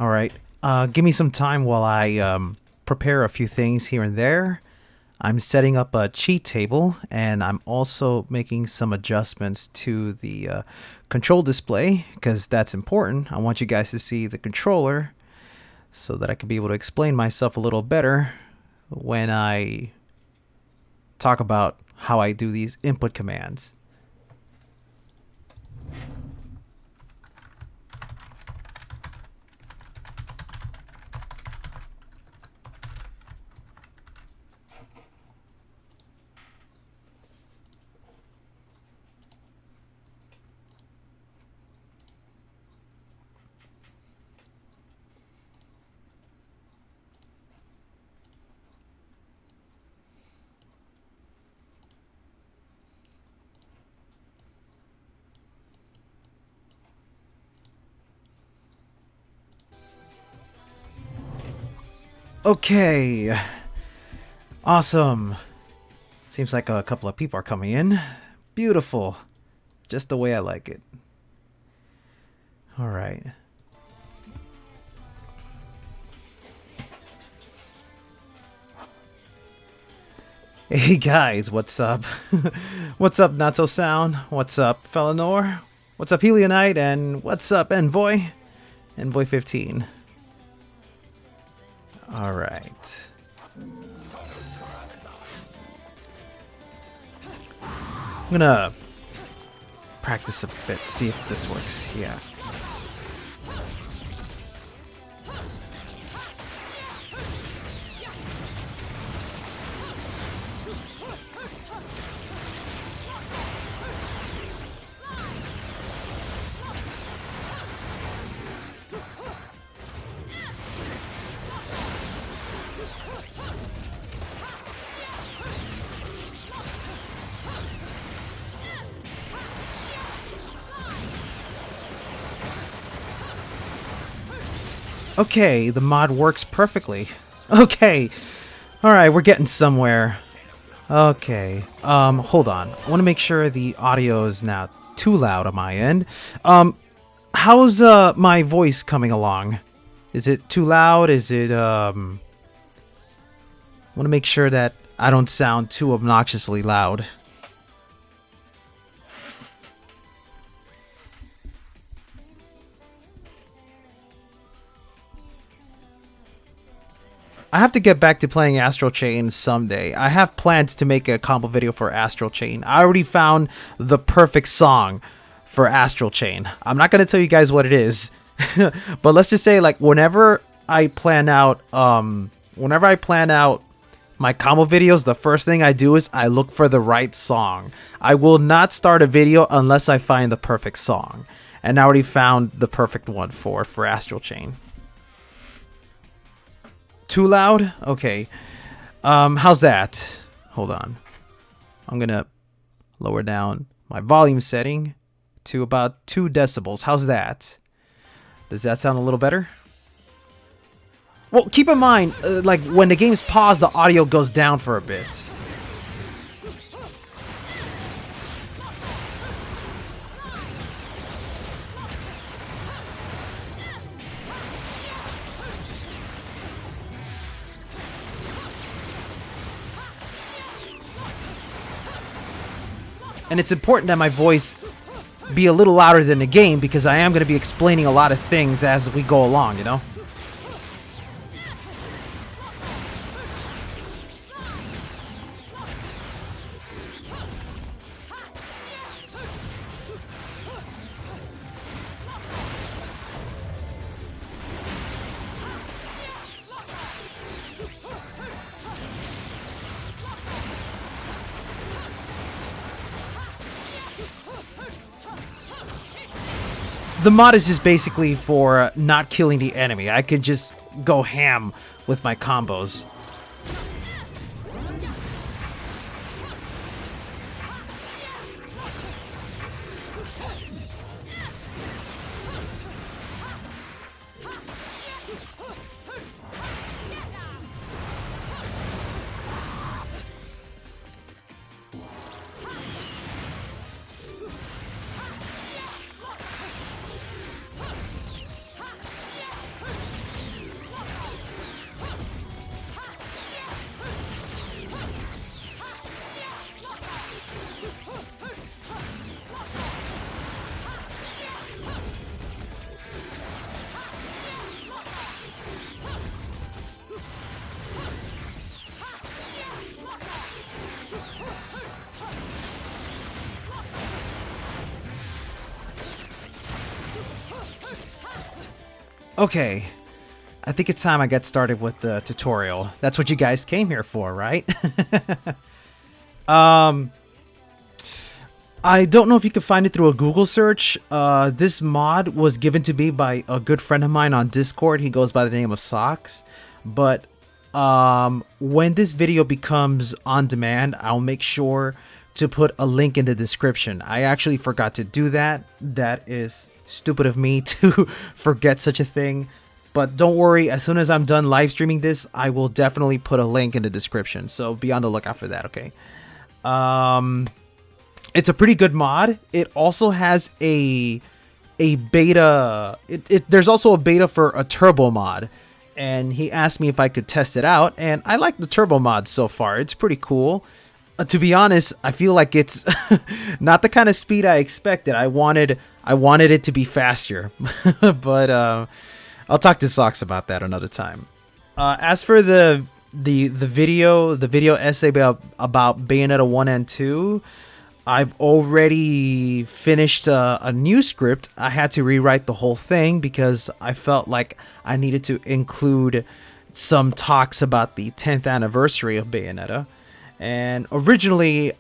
All right. Give me some time while I prepare a few things here and there. I'm setting up a cheat table, and I'm also making some adjustments to the control display because that's important. I want you guys to see the controller so that I can be able to explain myself a little better when I talk about how I do these input commands. Okay. Awesome. Seems like a couple of people are coming in. Beautiful. Just the way I like it. All right. Hey guys, what's up? What's up, Not So Sound? What's up, Felinor? What's up, Helionite? And what's up, Envoy? Envoy 15. All right. I'm gonna practice a bit, see if this works. Yeah. Okay, the mod works perfectly. Okay. Alright, we're getting somewhere. Okay. Hold on. I want to make sure the audio is not too loud on my end. How's my voice coming along? Is it too loud? Is it I want to make sure that I don't sound too obnoxiously loud. I have to get back to playing Astral Chain someday. I have plans to make a combo video for Astral Chain. I already found the perfect song for Astral Chain. I'm not gonna tell you guys what it is, but let's just say, like, whenever I plan out my combo videos, the first thing I do is I look for the right song. I will not start a video unless I find the perfect song, and I already found the perfect one for Astral Chain. Too loud? Okay. How's that? Hold on. I'm gonna lower down my volume setting to about 2 decibels. How's that? Does that sound a little better? Well, keep in mind, like, when the game's paused, the audio goes down for a bit. And it's important that my voice be a little louder than the game because I am going to be explaining a lot of things as we go along, you know? The mod is just basically for not killing the enemy. I could just go ham with my combos. Okay, I think it's time I get started with the tutorial. That's what you guys came here for, right? I don't know if you can find it through a Google search. This mod was given to me by a good friend of mine on Discord. He goes by the name of Socks. But when this video becomes on demand, I'll make sure to put a link in the description. I actually forgot to do that. That is stupid of me to forget such a thing. But don't worry, as soon as I'm done live streaming this, I will definitely put a link in the description. So be on the lookout for that, okay? It's a pretty good mod. It also has a beta. There's also a beta for a turbo mod. And he asked me if I could test it out. And I like the turbo mod so far. It's pretty cool. To be honest, I feel like it's not the kind of speed I expected. I wanted it to be faster. But I'll talk to Socks about that another time. As for the video essay about Bayonetta 1 and 2, I've already finished a new script. I had to rewrite the whole thing because I felt like I needed to include some talks about the 10th anniversary of Bayonetta. And originally,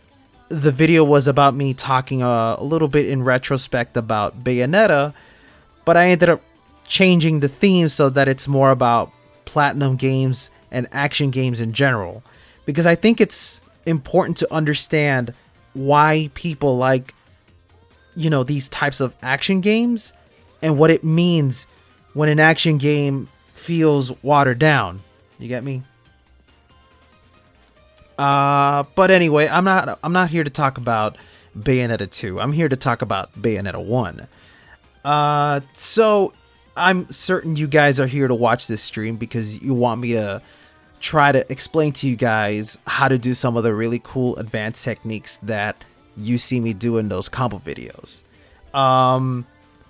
the video was about me talking a little bit in retrospect about Bayonetta, but I ended up changing the theme so that it's more about Platinum games and action games in general, because I think it's important to understand why people like, you know, these types of action games and what it means when an action game feels watered down. You get me? But anyway, I'm not here to talk about Bayonetta 2. I'm here to talk about Bayonetta 1. So I'm certain you guys are here to watch this stream because you want me to try to explain to you guys how to do some of the really cool advanced techniques that you see me do in those combo videos.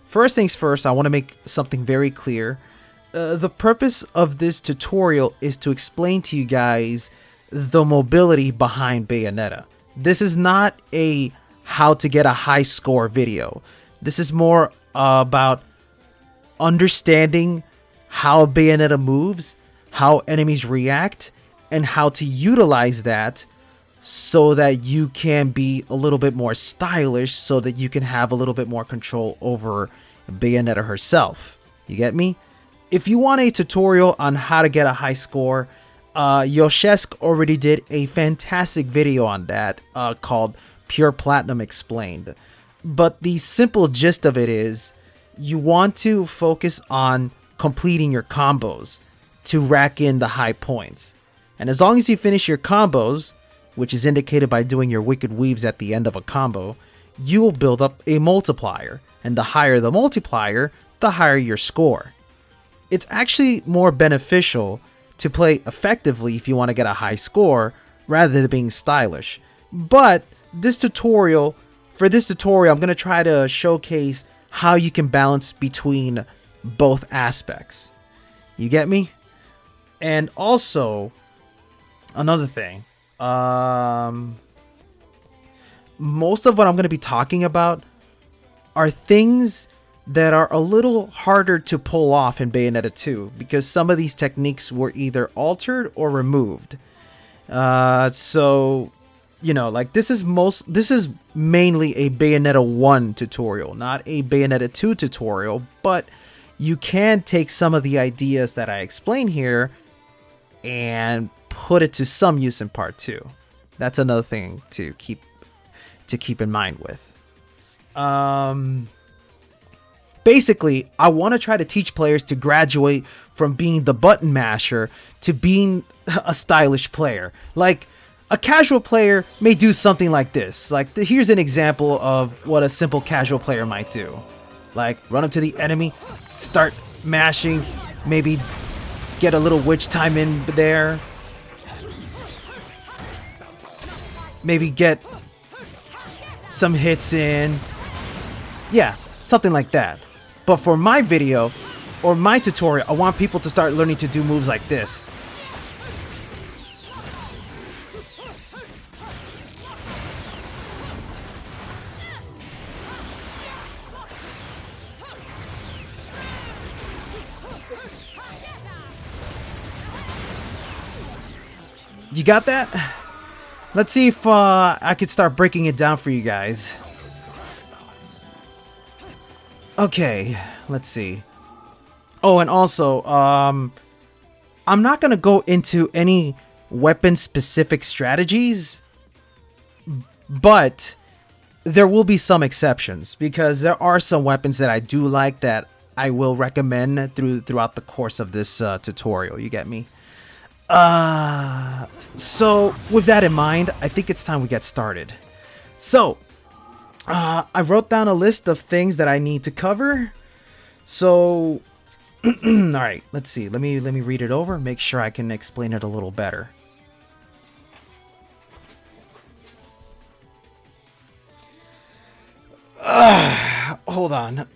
First things first, I want to make something very clear. The purpose of this tutorial is to explain to you guys the mobility behind Bayonetta. This is not a how to get a high score video. This is more about understanding how Bayonetta moves, how enemies react, and how to utilize that so that you can be a little bit more stylish, so that you can have a little bit more control over Bayonetta herself. You get me? If you want a tutorial on how to get a high score, Yoshesk already did a fantastic video on that called Pure Platinum Explained. But the simple gist of it is you want to focus on completing your combos to rack in the high points. And as long as you finish your combos, which is indicated by doing your wicked weaves at the end of a combo, you will build up a multiplier. And the higher the multiplier, the higher your score. It's actually more beneficial to play effectively if you want to get a high score rather than being stylish. But for this tutorial, I'm going to try to showcase how you can balance between both aspects. You get me? And also, another thing, most of what I'm going to be talking about are things that are a little harder to pull off in Bayonetta 2 because some of these techniques were either altered or removed. So, you know, like this is mainly a Bayonetta 1 tutorial, not a Bayonetta 2 tutorial, but you can take some of the ideas that I explain here and put it to some use in part 2. That's another thing to keep in mind with. Basically, I want to try to teach players to graduate from being the button masher to being a stylish player. Like, a casual player may do something like this. Like, here's an example of what a simple casual player might do. Like, run up to the enemy, start mashing, maybe get a little witch time in there. Maybe get some hits in. Yeah, something like that. But for my video, or my tutorial, I want people to start learning to do moves like this. You got that? Let's see if I could start breaking it down for you guys. Okay, let's see. Oh, and also, I'm not gonna go into any weapon-specific strategies, but there will be some exceptions because there are some weapons that I do like that I will recommend throughout the course of this tutorial. You get me? So with that in mind, I think it's time we get started. So I wrote down a list of things that I need to cover. So all right, let's see. Let me read it over, make sure I can explain it a little better. Hold on.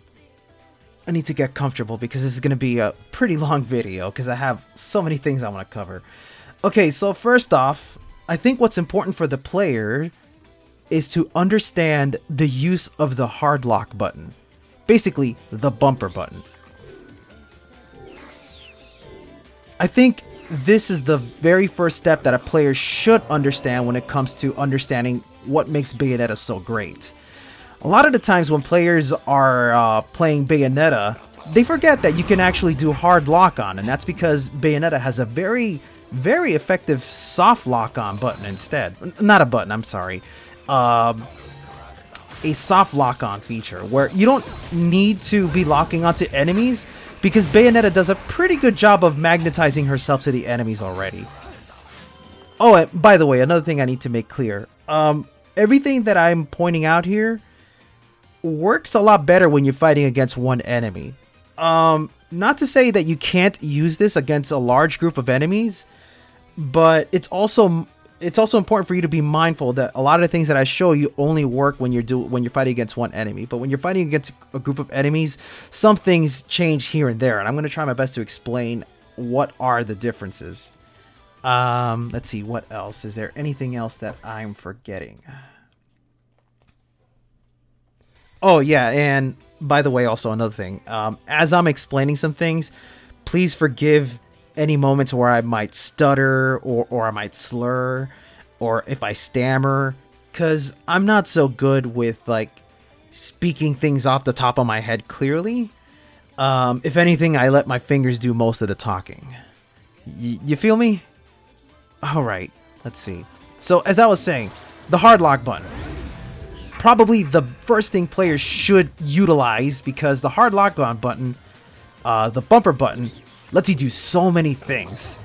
I need to get comfortable because this is going to be a pretty long video because I have so many things I want to cover. Okay, so first off, I think what's important for the player is to understand the use of the hard lock button. Basically, the bumper button. I think this is the very first step that a player should understand when it comes to understanding what makes Bayonetta so great. A lot of the times when players are playing Bayonetta, they forget that you can actually do hard lock-on, and that's because Bayonetta has a very, very effective soft lock-on button instead. Not a button, I'm sorry. A soft lock-on feature, where you don't need to be locking onto enemies, because Bayonetta does a pretty good job of magnetizing herself to the enemies already. Oh, and by the way, another thing I need to make clear. Everything that I'm pointing out here works a lot better when you're fighting against one enemy. Not to say that you can't use this against a large group of enemies, but it's also important for you to be mindful that a lot of the things that I show you only work when you're fighting against one enemy. But when you're fighting against a group of enemies, some things change here and there, and I'm going to try my best to explain what are the differences. Let's see, what else? Is there anything else that I'm forgetting? Oh, yeah, and by the way, also another thing. As I'm explaining some things, please forgive any moments where I might stutter or I might slur or if I stammer, because I'm not so good with, like, speaking things off the top of my head clearly. If anything, I let my fingers do most of the talking. You feel me? All right, let's see. So, as I was saying, the hard lock button. Probably the first thing players should utilize, because the hard lock-on button, the bumper button, lets you do so many things.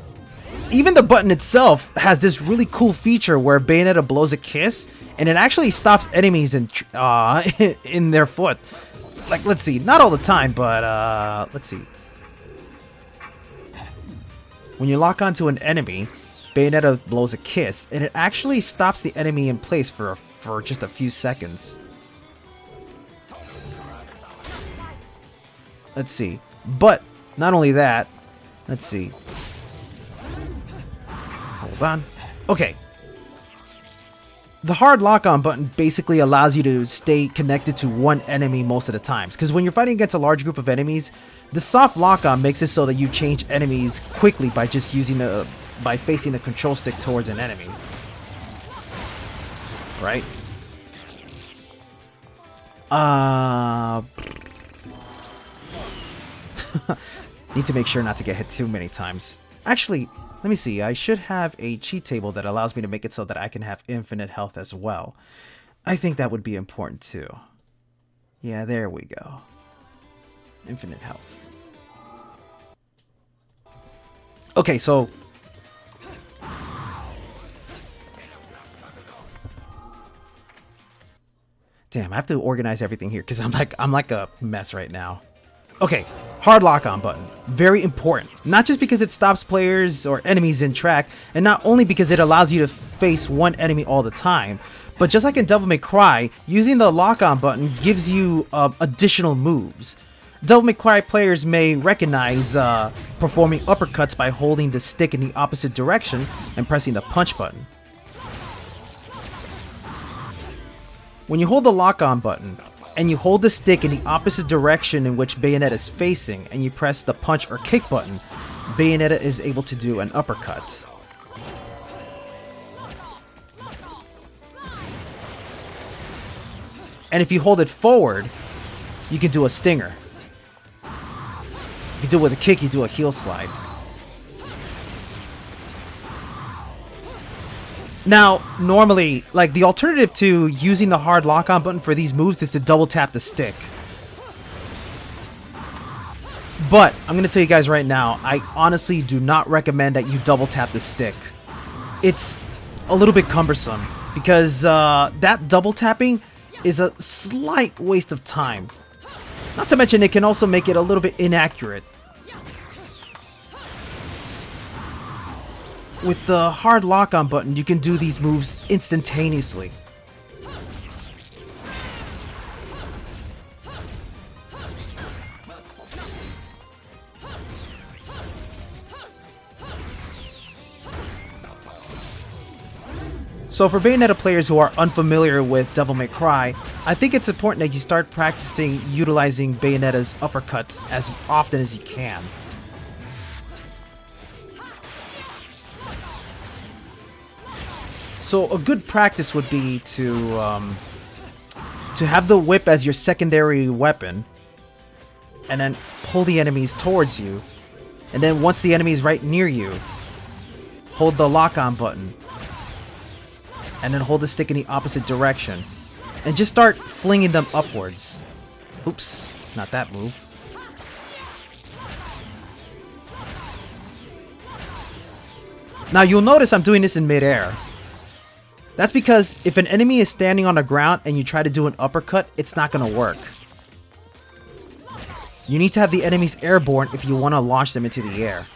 Even the button itself has this really cool feature where Bayonetta blows a kiss, and it actually stops enemies in in their foot. Like, let's see, not all the time, but let's see. When you lock onto an enemy, Bayonetta blows a kiss, and it actually stops the enemy in place for just a few seconds. Let's see. But not only that, let's see. Hold on. Okay. The hard lock-on button basically allows you to stay connected to one enemy most of the times. Because when you're fighting against a large group of enemies, the soft lock-on makes it so that you change enemies quickly by just using by facing the control stick towards an enemy. Right? Need to make sure not to get hit too many times. Actually, let me see. I should have a cheat table that allows me to make it so that I can have infinite health as well. I think that would be important too. Yeah, there we go. Infinite health. Okay, so damn, I have to organize everything here because I'm like a mess right now. Okay, hard lock-on button. Very important. Not just because it stops players or enemies in track, and not only because it allows you to face one enemy all the time, but just like in Devil May Cry, using the lock-on button gives you additional moves. Devil May Cry players may recognize performing uppercuts by holding the stick in the opposite direction and pressing the punch button. When you hold the lock-on button, and you hold the stick in the opposite direction in which Bayonetta is facing, and you press the punch or kick button, Bayonetta is able to do an uppercut. And if you hold it forward, you can do a stinger. If you do it with a kick, you do a heel slide. Now, normally, like, the alternative to using the hard lock-on button for these moves is to double tap the stick. But, I'm going to tell you guys right now, I honestly do not recommend that you double tap the stick. It's a little bit cumbersome, because that double tapping is a slight waste of time. Not to mention, it can also make it a little bit inaccurate. With the hard lock-on button, you can do these moves instantaneously. So for Bayonetta players who are unfamiliar with Devil May Cry, I think it's important that you start practicing utilizing Bayonetta's uppercuts as often as you can. So a good practice would be to have the whip as your secondary weapon, and then pull the enemies towards you, and then once the enemy is right near you, hold the lock-on button, and then hold the stick in the opposite direction, and just start flinging them upwards. Oops, not that move. Now you'll notice I'm doing this in midair. That's because if an enemy is standing on the ground and you try to do an uppercut, it's not going to work. You need to have the enemies airborne if you want to launch them into the air.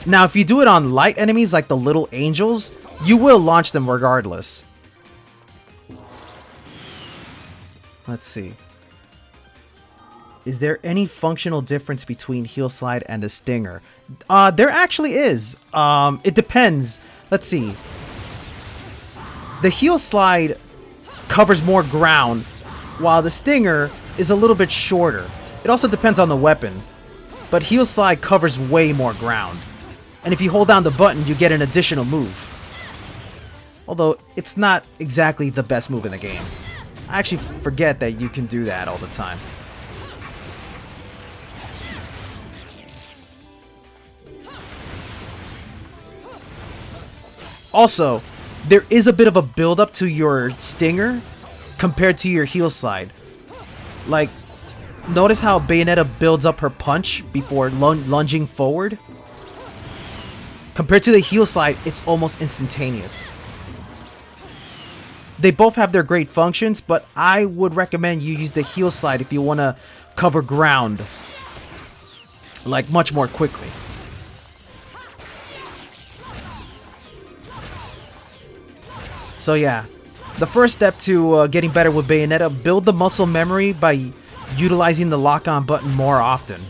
Now, if you do it on light enemies like the little angels, you will launch them regardless. Let's see. Is there any functional difference between heel slide and a stinger? There actually is. It depends. Let's see. The heel slide covers more ground, while the stinger is a little bit shorter. It also depends on the weapon, but heel slide covers way more ground. And if you hold down the button, you get an additional move. Although, it's not exactly the best move in the game. I actually forget that you can do that all the time. Also, there is a bit of a build-up to your stinger compared to your heel slide. Like, notice how Bayonetta builds up her punch before lunging forward? Compared to the heel slide, it's almost instantaneous. They both have their great functions, but I would recommend you use the heel slide if you want to cover ground, like, much more quickly. So yeah, the first step to getting better with Bayonetta, build the muscle memory by utilizing the lock-on button more often.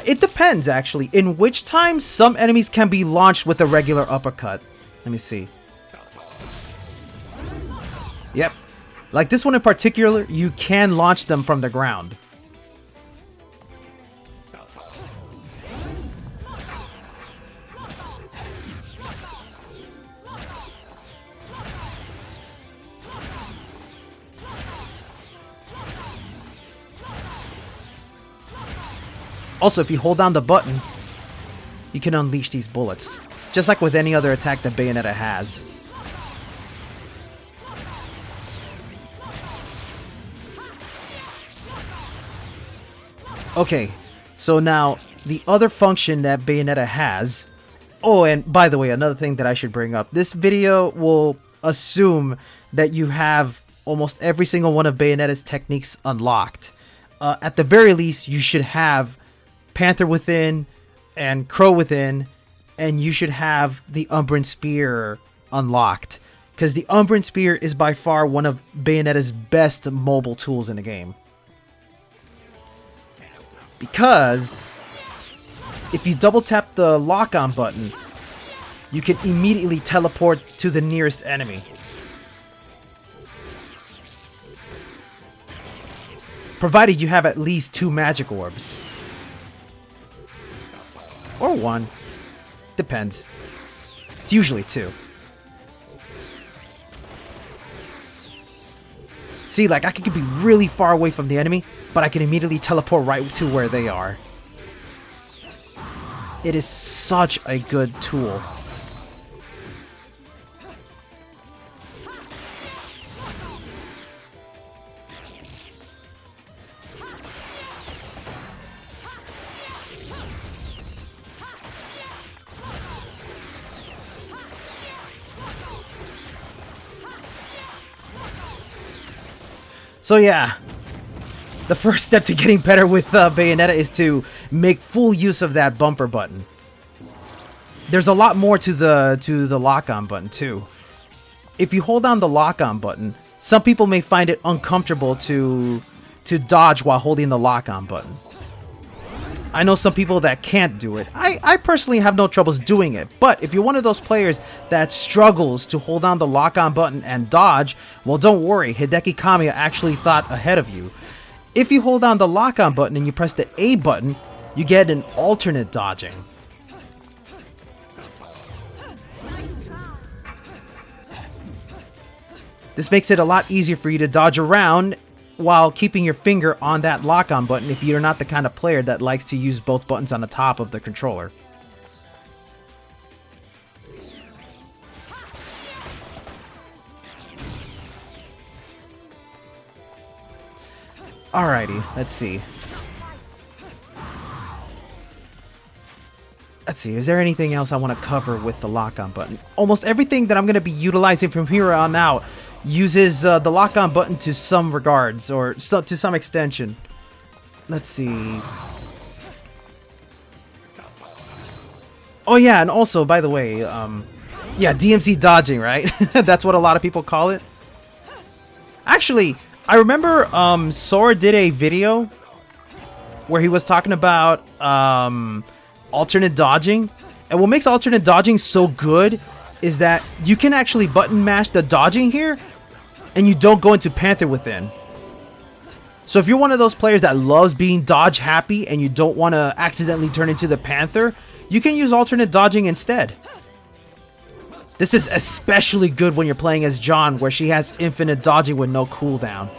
It depends, actually. In which time, some enemies can be launched with a regular uppercut. Let me see. Yep. Like this one in particular, you can launch them from the ground. Also, if you hold down the button, you can unleash these bullets. Just like with any other attack that Bayonetta has. Okay, so now, the other function that Bayonetta has... Oh, and by the way, another thing that I should bring up. This video will assume that you have almost every single one of Bayonetta's techniques unlocked. At the very least, you should have Panther Within and Crow Within, and you should have the Umbran Spear unlocked, because the Umbran Spear is by far one of Bayonetta's best mobile tools in the game. Because if you double tap the lock-on button, you can immediately teleport to the nearest enemy. Provided you have at least 2 magic orbs. Or 1. Depends. It's usually 2. See, like, I could be really far away from the enemy, but I can immediately teleport right to where they are. It is such a good tool. So yeah, the first step to getting better with Bayonetta is to make full use of that bumper button. There's a lot more to the lock-on button too. If you hold down the lock-on button, some people may find it uncomfortable to dodge while holding the lock-on button. I know some people that can't do it. I personally have no troubles doing it, but if you're one of those players that struggles to hold down the lock-on button and dodge, well, don't worry, Hideki Kamiya actually thought ahead of you. If you hold down the lock-on button and you press the A button, you get an alternate dodging. This makes it a lot easier for you to dodge around while keeping your finger on that lock-on button if you're not the kind of player that likes to use both buttons on the top of the controller. Alrighty, let's see. Let's see, is there anything else I want to cover with the lock-on button? Almost everything that I'm going to be utilizing from here on out uses the lock-on button to some regards, or to some extension. Let's see. Oh yeah, and also, by the way, yeah, DMC dodging, right? That's what a lot of people call it. Actually, I remember Sora did a video where he was talking about alternate dodging, and what makes alternate dodging so good is that you can actually button mash the dodging here and you don't go into Panther Within. So if you're one of those players that loves being dodge happy and you don't want to accidentally turn into the Panther, you can use alternate dodging instead. This is especially good when you're playing as John, where she has infinite dodging with no cooldown.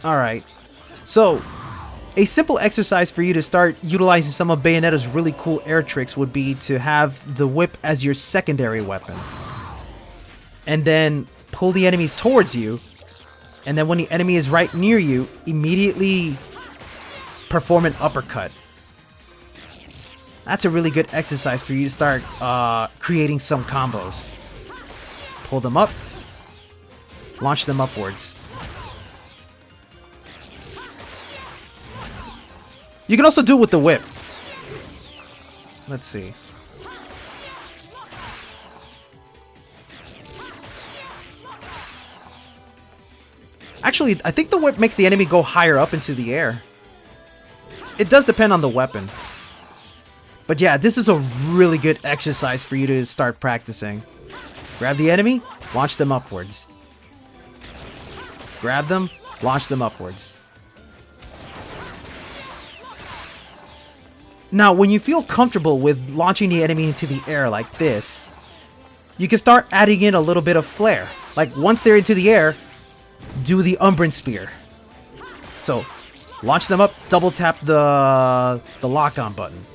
Alright, so a simple exercise for you to start utilizing some of Bayonetta's really cool air tricks would be to have the whip as your secondary weapon. And then pull the enemies towards you, and then when the enemy is right near you, immediately perform an uppercut. That's a really good exercise for you to start creating some combos. Pull them up, launch them upwards. You can also do it with the whip. Let's see. Actually, I think the whip makes the enemy go higher up into the air. It does depend on the weapon. But yeah, this is a really good exercise for you to start practicing. Grab the enemy, launch them upwards. Grab them, launch them upwards. Now, when you feel comfortable with launching the enemy into the air like this, you can start adding in a little bit of flair. Like, once they're into the air, do the Umbran spear. So, launch them up, double tap the lock-on button.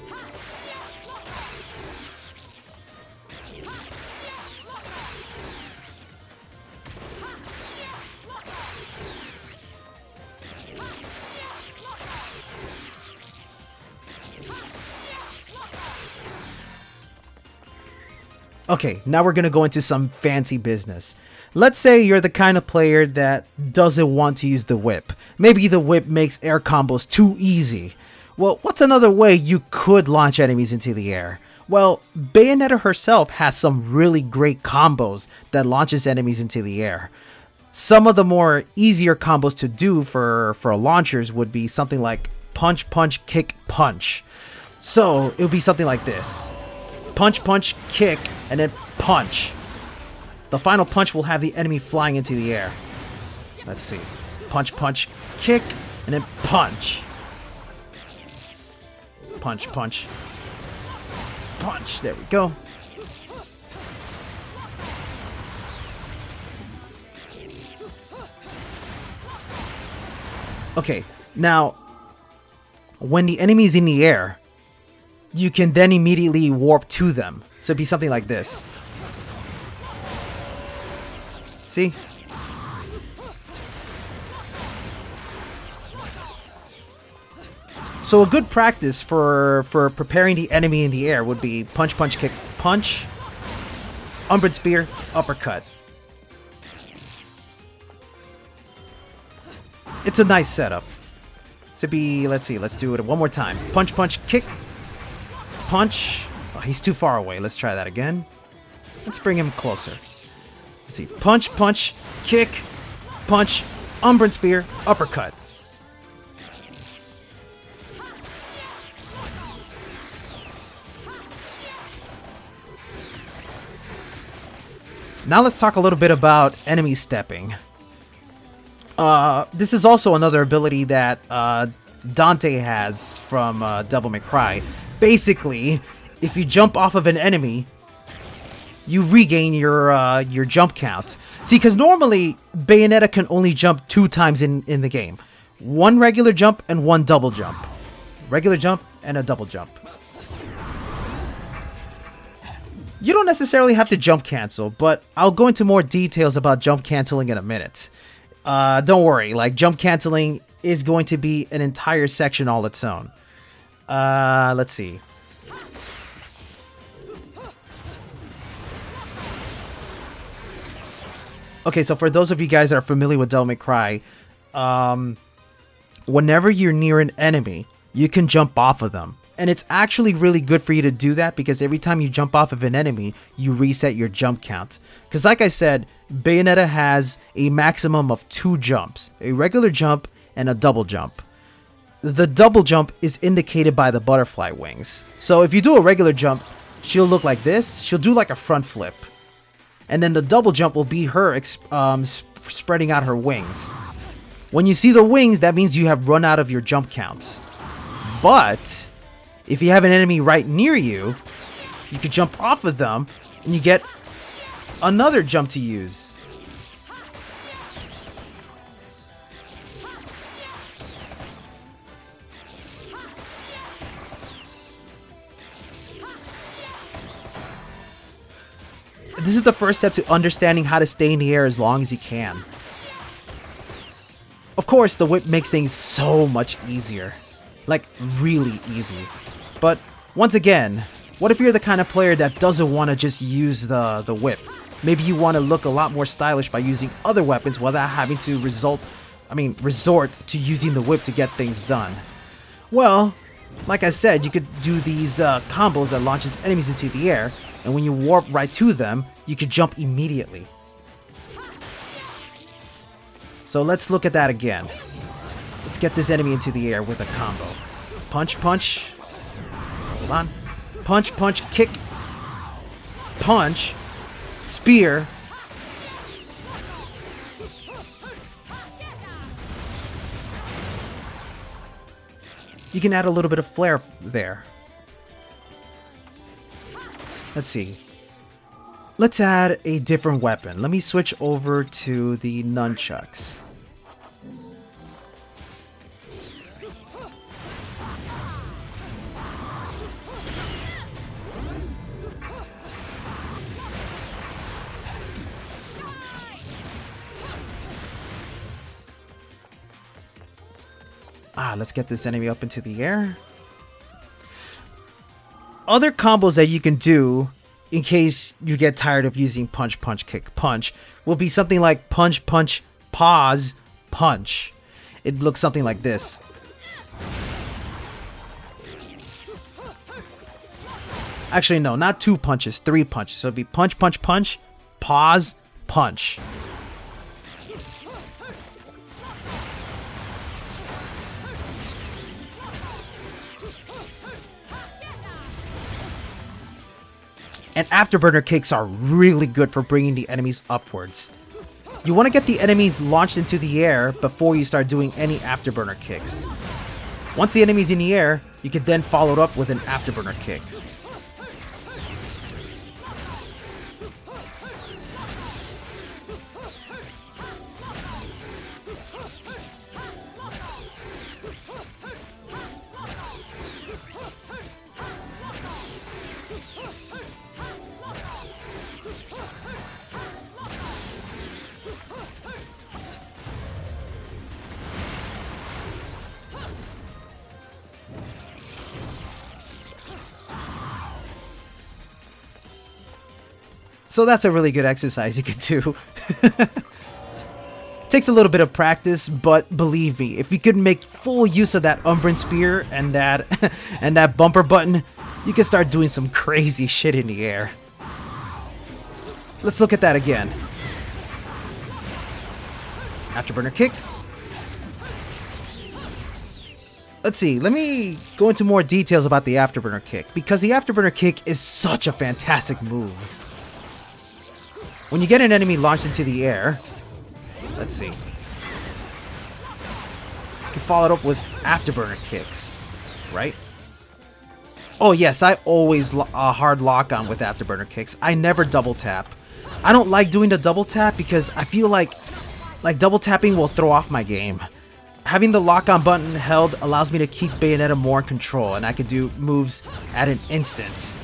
Okay, now we're gonna go into some fancy business. Let's say you're the kind of player that doesn't want to use the whip. Maybe the whip makes air combos too easy. Well, what's another way you could launch enemies into the air? Well, Bayonetta herself has some really great combos that launches enemies into the air. Some of the more easier combos to do for launchers would be something like punch, punch, kick, punch. So it would be something like this. Punch, punch, kick, and then punch. The final punch will have the enemy flying into the air. Let's see. Punch, punch, kick, and then punch. Punch, punch, punch. There we go. Okay, now, when the enemy's in the air, you can then immediately warp to them. So it'd be something like this. See? So a good practice for preparing the enemy in the air would be punch, punch, kick, punch, Umbran spear, uppercut. It's a nice setup. So be, let's see, let's do it one more time. Punch, punch, kick, punch. Oh, he's too far away. Let's try that again. Let's bring him closer. Let's see. Punch, punch, kick, punch, Umbran spear, uppercut. Now let's talk a little bit about enemy stepping. This is also another ability that Dante has from Devil May Cry. Basically, if you jump off of an enemy, you regain your jump count. See, because normally Bayonetta can only jump 2 times in the game. 1 regular jump and 1 double jump. Regular jump and a double jump. You don't necessarily have to jump cancel, but I'll go into more details about jump canceling in a minute. Don't worry, like, jump canceling is going to be an entire section all its own. Let's see. Okay, so for those of you guys that are familiar with Devil May Cry, whenever you're near an enemy, you can jump off of them. And it's actually really good for you to do that because every time you jump off of an enemy, you reset your jump count. Because like I said, Bayonetta has a maximum of 2 jumps, a regular jump and a double jump. The double jump is indicated by the butterfly wings. So if you do a regular jump, she'll look like this. She'll do like a front flip. And then the double jump will be her spreading out her wings. When you see the wings, that means you have run out of your jump counts. But if you have an enemy right near you, you could jump off of them and you get another jump to use. This is the first step to understanding how to stay in the air as long as you can. Of course, the whip makes things so much easier. Like, really easy. But, once again, what if you're the kind of player that doesn't want to just use the whip? Maybe you want to look a lot more stylish by using other weapons without having to resort to using the whip to get things done. Well, like I said, you could do these combos that launches enemies into the air, and when you warp right to them, you could jump immediately. So let's look at that again. Let's get this enemy into the air with a combo. Punch, punch. Hold on. Punch, punch, kick. Punch. Spear. You can add a little bit of flair there. Let's see. Let's add a different weapon. Let me switch over to the nunchucks. Let's get this enemy up into the air. Other combos that you can do in case you get tired of using punch, punch, kick, punch will be something like punch, punch, pause, punch. It looks something like this. Actually, no, not 2 punches, 3 punches. So it'd be punch, punch, punch, pause, punch. And afterburner kicks are really good for bringing the enemies upwards. You want to get the enemies launched into the air before you start doing any afterburner kicks. Once the enemy's in the air, you can then follow it up with an afterburner kick. So that's a really good exercise you could do. Takes a little bit of practice, but believe me, if you could make full use of that Umbran spear and that and that bumper button, you can start doing some crazy shit in the air. Let's look at that again. Afterburner kick. Let's see, let me go into more details about the afterburner kick, because the afterburner kick is such a fantastic move. When you get an enemy launched into the air, let's see, you can follow it up with afterburner kicks, right? Oh yes, I always hard lock on with afterburner kicks. I never double tap. I don't like doing the double tap because I feel like double tapping will throw off my game. Having the lock on button held allows me to keep Bayonetta more in control, and I can do moves at an instant.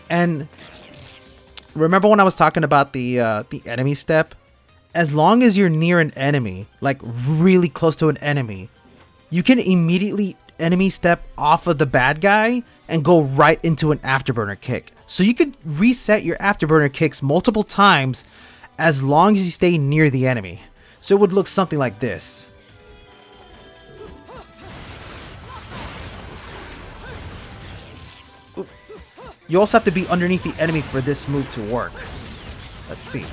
And remember when I was talking about the enemy step? As long as you're near an enemy, like really close to an enemy, you can immediately enemy step off of the bad guy and go right into an afterburner kick. So you could reset your afterburner kicks multiple times as long as you stay near the enemy. So it would look something like this. You also have to be underneath the enemy for this move to work. Let's see.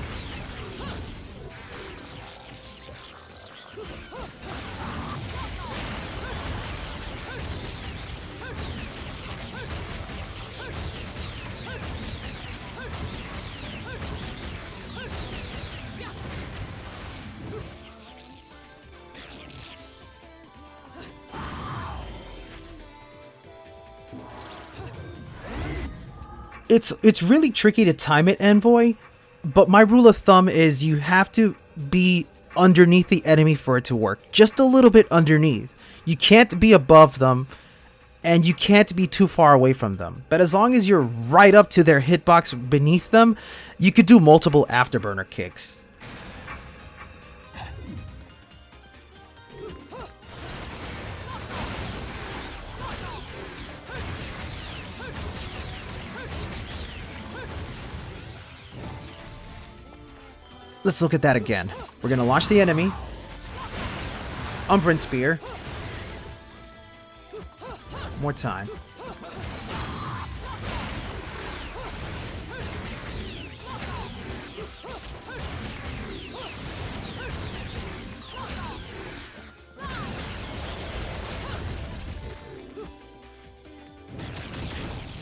It's really tricky to time it, Envoy, but my rule of thumb is you have to be underneath the enemy for it to work. Just a little bit underneath. You can't be above them, and you can't be too far away from them. But as long as you're right up to their hitbox beneath them, you could do multiple afterburner kicks. Let's look at that again. We're going to launch the enemy. Umbran spear. More time.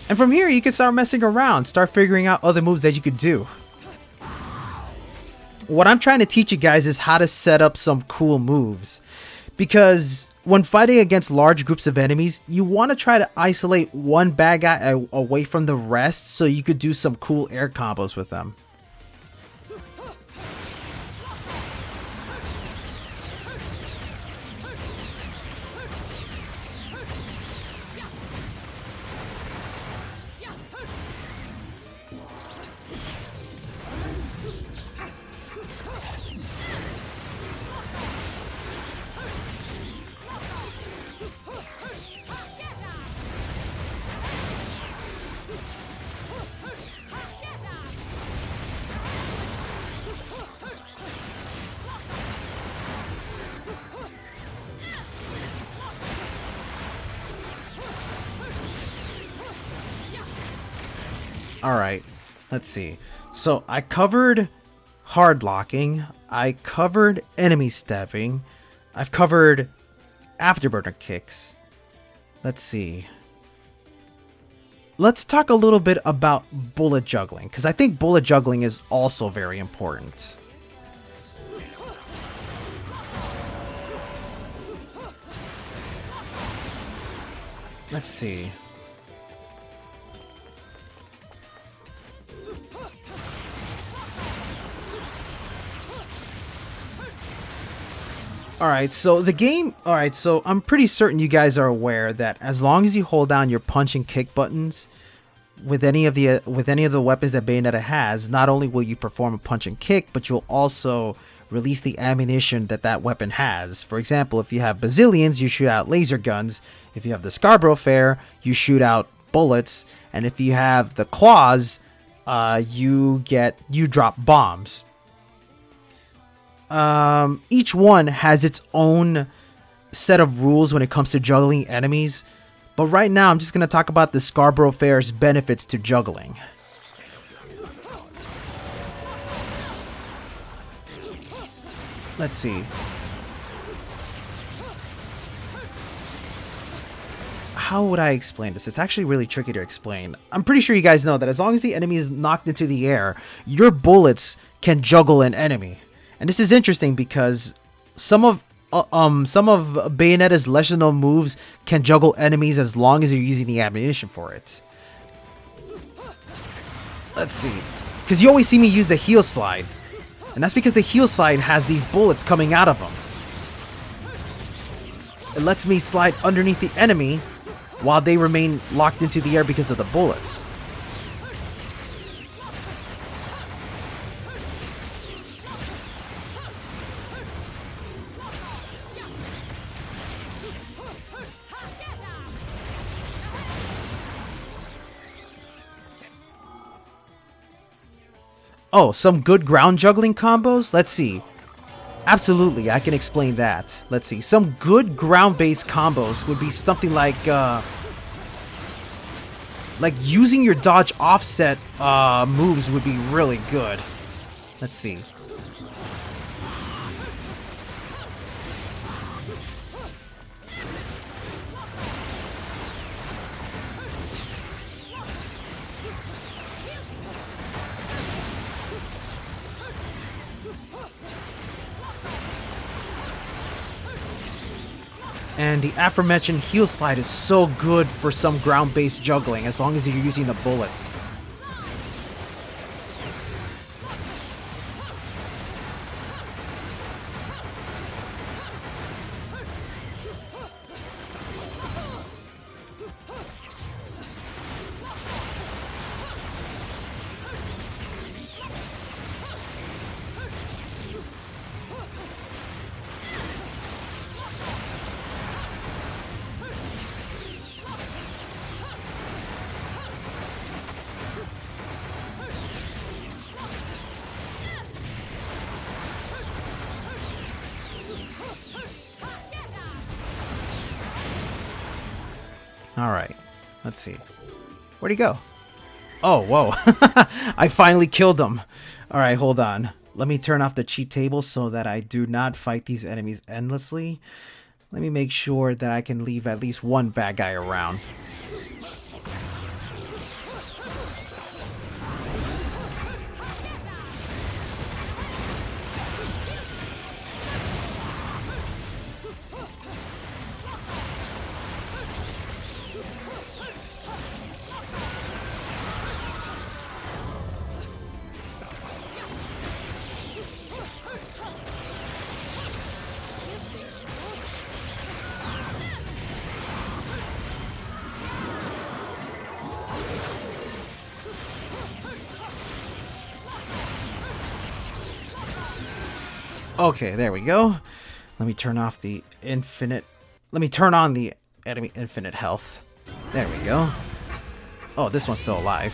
And from here, you can start messing around, start figuring out other moves that you could do. What I'm trying to teach you guys is how to set up some cool moves. Because when fighting against large groups of enemies, you want to try to isolate one bad guy away from the rest so you could do some cool air combos with them. Alright, let's see. So I covered hard locking, I covered enemy stepping, I've covered afterburner kicks. Let's see. Let's talk a little bit about bullet juggling, because I think bullet juggling is also very important. Let's see. Alright, so the game... Alright, so I'm pretty certain you guys are aware that as long as you hold down your punch and kick buttons with any of the weapons that Bayonetta has, not only will you perform a punch and kick, but you'll also release the ammunition that that weapon has. For example, if you have bazillions, you shoot out laser guns. If you have the Scarborough Fair, you shoot out bullets. And if you have the claws, you drop bombs. Each one has its own set of rules when it comes to juggling enemies, but right now I'm just going to talk about the Scarborough Fair's benefits to juggling. Let's see. How would I explain this? It's actually really tricky to explain. I'm pretty sure you guys know that as long as the enemy is knocked into the air, your bullets can juggle an enemy. And this is interesting because some of Bayonetta's lesser known moves can juggle enemies as long as you're using the ammunition for it. Let's see. Because you always see me use the heel slide. And that's because the heel slide has these bullets coming out of them. It lets me slide underneath the enemy while they remain locked into the air because of the bullets. Oh, some good ground juggling combos? Let's see. Absolutely, I can explain that. Let's see. Some good ground-based combos would be something like using your dodge offset moves would be really good. Let's see. And the aforementioned heel slide is so good for some ground-based juggling as long as you're using the bullets. Alright, let's see. Where'd he go? Oh, whoa. I finally killed him. Alright, hold on. Let me turn off the cheat table so that I do not fight these enemies endlessly. Let me make sure that I can leave at least one bad guy around. Okay, there we go. Let me turn off the infinite... Let me turn on the enemy infinite health. There we go. Oh, this one's still alive.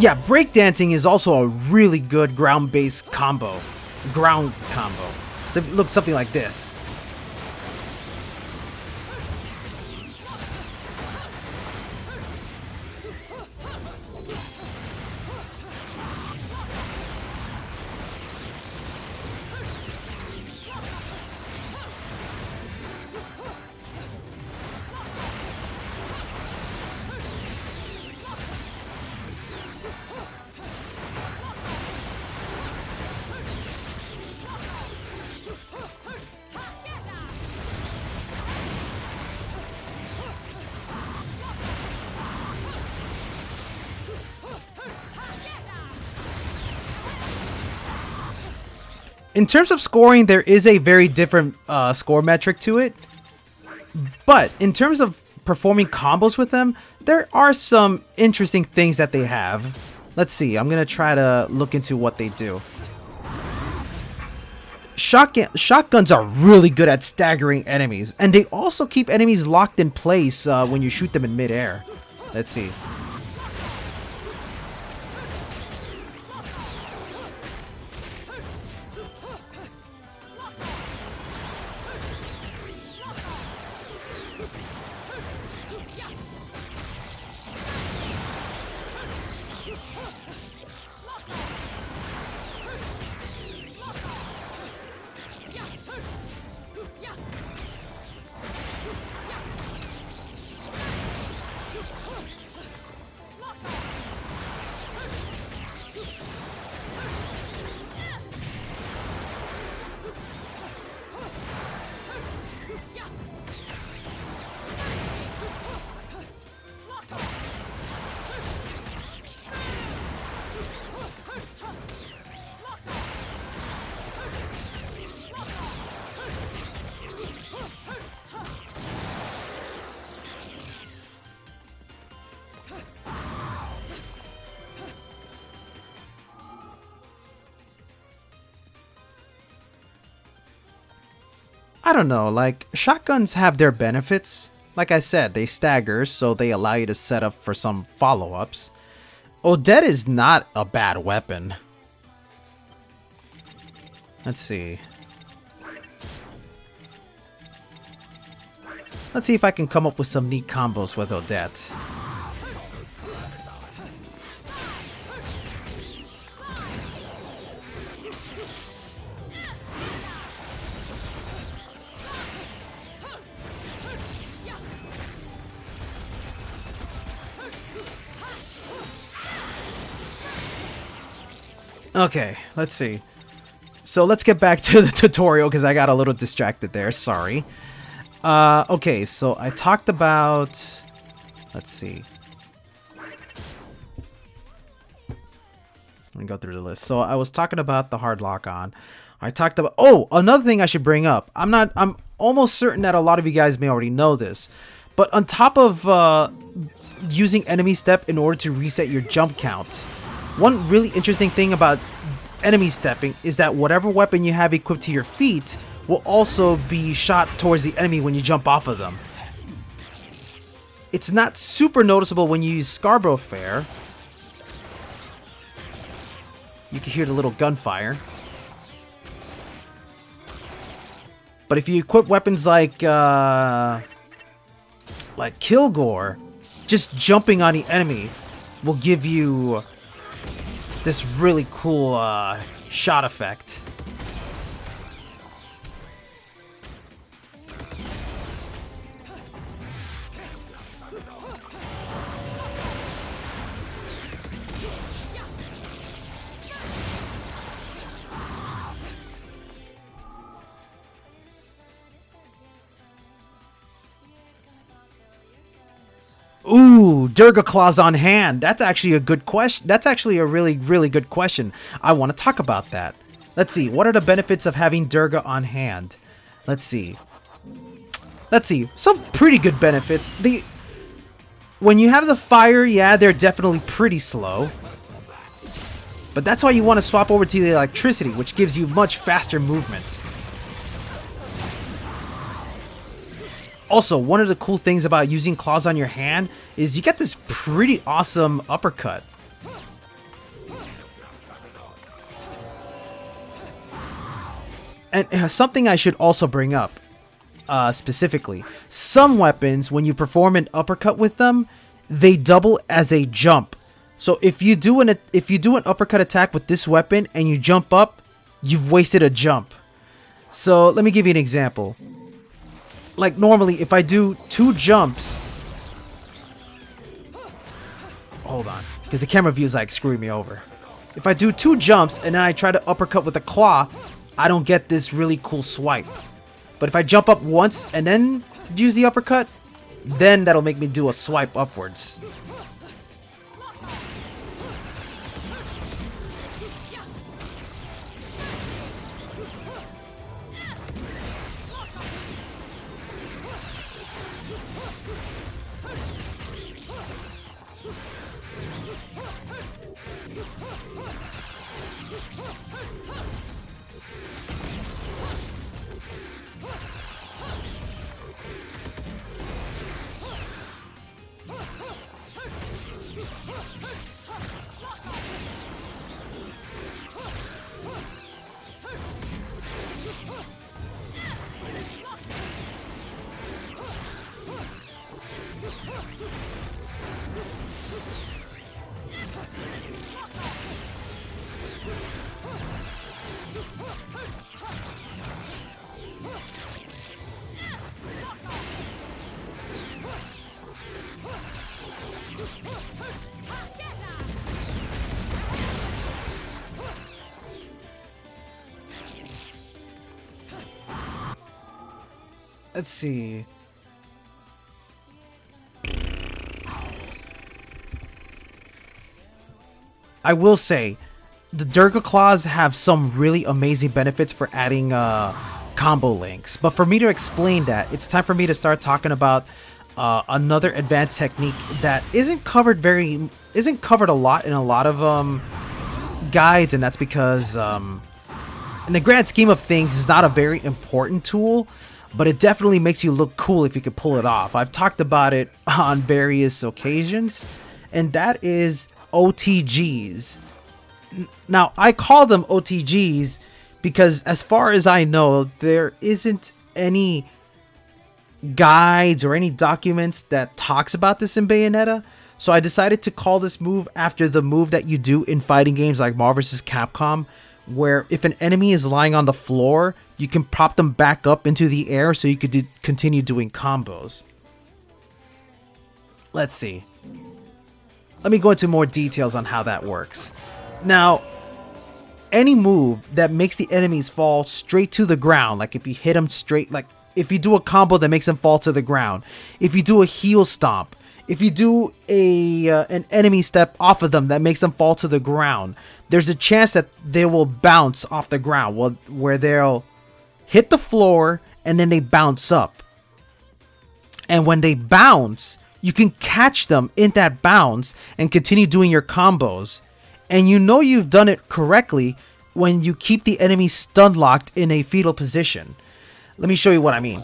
Yeah, breakdancing is also a really good ground-based combo. Ground combo. So it looks something like this. In terms of scoring, there is a very different score metric to it. But in terms of performing combos with them, there are some interesting things that they have. Let's see. I'm going to try to look into what they do. Shotguns are really good at staggering enemies. And they also keep enemies locked in place when you shoot them in midair. Let's see. I don't know, like, shotguns have their benefits. Like I said, they stagger, so they allow you to set up for some follow-ups. Odette is not a bad weapon. Let's see. Let's see if I can come up with some neat combos with Odette. Okay, let's see. So let's get back to the tutorial because I got a little distracted there. Sorry. Okay, so I talked about... Let's see. Let me go through the list. So I was talking about the hard lock on. I talked about... Oh, another thing I should bring up. I'm almost certain that a lot of you guys may already know this. But on top of using enemy step in order to reset your jump count... One really interesting thing about enemy stepping is that whatever weapon you have equipped to your feet will also be shot towards the enemy when you jump off of them. It's not super noticeable when you use Scarborough Fair. You can hear the little gunfire. But if you equip weapons like Kilgore, just jumping on the enemy will give you this really cool shot effect. Ooh, Durga Claws on hand. That's actually a good question. That's actually a really, really good question. I want to talk about that. Let's see. What are the benefits of having Durga on hand? Let's see. Some pretty good benefits. When you have the fire, yeah, they're definitely pretty slow. But that's why you want to swap over to the electricity, which gives you much faster movement. Also, one of the cool things about using claws on your hand is you get this pretty awesome uppercut. And something I should also bring up, specifically, some weapons, when you perform an uppercut with them, they double as a jump. So if you do an uppercut attack with this weapon and you jump up, you've wasted a jump. So let me give you an example. Like normally, if I do 2 jumps, hold on, because the camera view is like screwing me over. If I do 2 jumps and then I try to uppercut with a claw, I don't get this really cool swipe. But if I jump up once and then use the uppercut, then that'll make me do a swipe upwards. Let's see. I will say, the Durga Claws have some really amazing benefits for adding combo links. But for me to explain that, it's time for me to start talking about another advanced technique that isn't covered a lot in a lot of guides, and that's because in the grand scheme of things, it's not a very important tool. But it definitely makes you look cool if you could pull it off. I've talked about it on various occasions, and that is OTGs. Now, I call them OTGs because as far as I know, there isn't any guides or any documents that talks about this in Bayonetta. So I decided to call this move after the move that you do in fighting games like Marvel vs. Capcom, where if an enemy is lying on the floor, you can prop them back up into the air so you could continue doing combos. Let's see. Let me go into more details on how that works. Now, any move that makes the enemies fall straight to the ground, like if you hit them straight, like if you do a combo that makes them fall to the ground, if you do a heel stomp, if you do an enemy step off of them that makes them fall to the ground, there's a chance that they will bounce off the ground, where they'll hit the floor and then they bounce up. And when they bounce, you can catch them in that bounce and continue doing your combos. And you know you've done it correctly when you keep the enemy stun locked in a fetal position. Let me show you what I mean.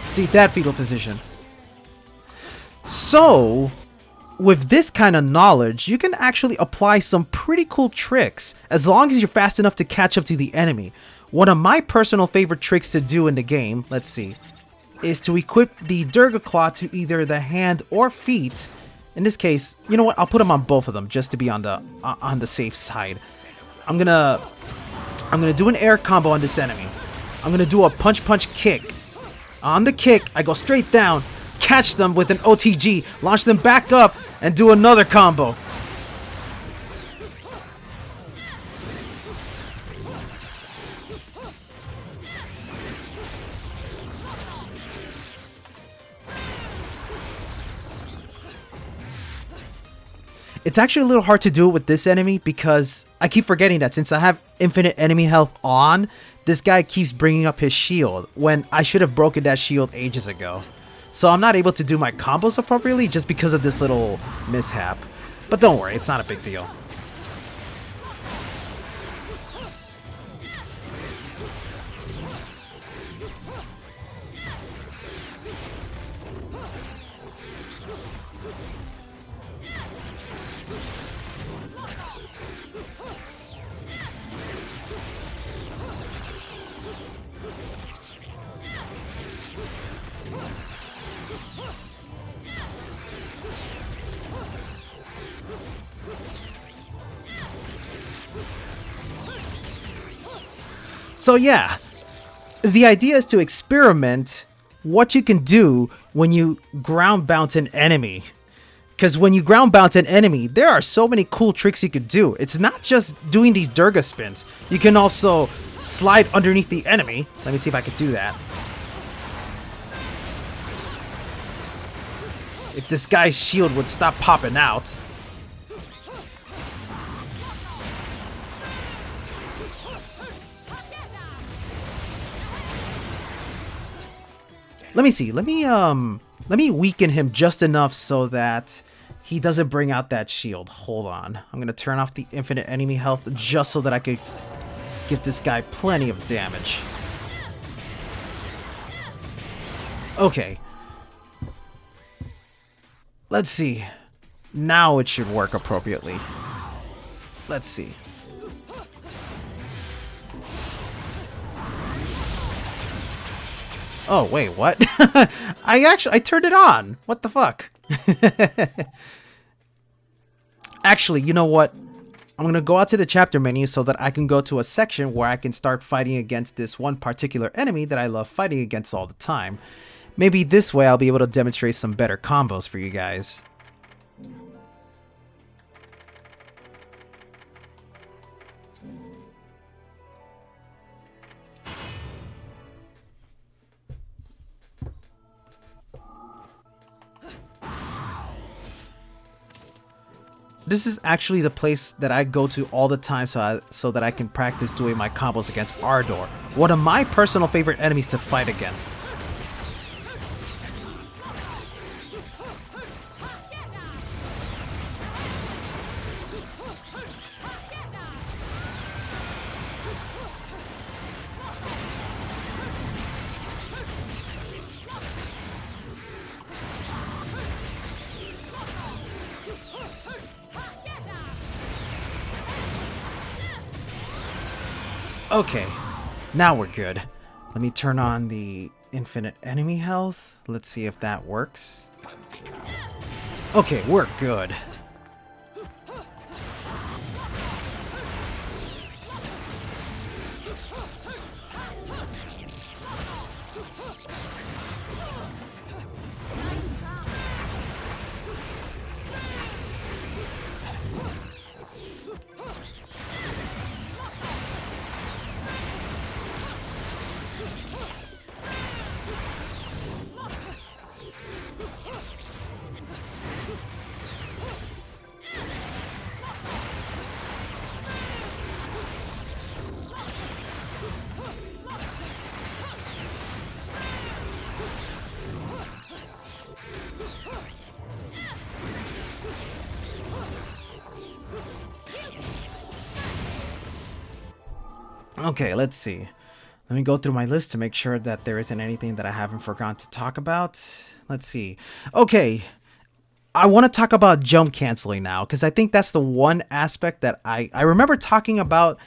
See, that fetal position. So, with this kind of knowledge, you can actually apply some pretty cool tricks as long as you're fast enough to catch up to the enemy. One of my personal favorite tricks to do in the game, let's see, is to equip the Durga Claw to either the hand or feet. In this case, you know what? I'll put them on both of them just to be on the safe side. I'm gonna do an air combo on this enemy. I'm gonna do a punch kick. On the kick, I go straight down, catch them with an OTG, launch them back up, and do another combo. It's It's actually a little hard to do it with this enemy because I keep forgetting that since I have infinite enemy health on, this guy keeps bringing up his shield when I should have broken that shield ages ago. So I'm not able to do my combos appropriately just because of this little mishap. But don't worry, it's not a big deal. So yeah, the idea is to experiment what you can do when you ground bounce an enemy. Because when you ground bounce an enemy, there are so many cool tricks you could do. It's not just doing these Durga spins. You can also slide underneath the enemy. Let me see if I can do that. If this guy's shield would stop popping out. Let me see. Let me weaken him just enough so that he doesn't bring out that shield. Hold on. I'm going to turn off the infinite enemy health just so that I could give this guy plenty of damage. Okay. Let's see. Now it should work appropriately. Let's see. Oh, wait, what? I turned it on. What the fuck? Actually, you know what? I'm going to go out to the chapter menu so that I can go to a section where I can start fighting against this one particular enemy that I love fighting against all the time. Maybe this way I'll be able to demonstrate some better combos for you guys. This is actually the place that I go to all the time so that I can practice doing my combos against Ardor, one of my personal favorite enemies to fight against. Okay, now we're good. Let me turn on the infinite enemy health. Let's see if that works. Okay, we're good. Okay, let's see. Let me go through my list to make sure that there isn't anything that I haven't forgotten to talk about. Let's see. Okay, I want to talk about jump canceling now, because I think that's the one aspect that I remember talking about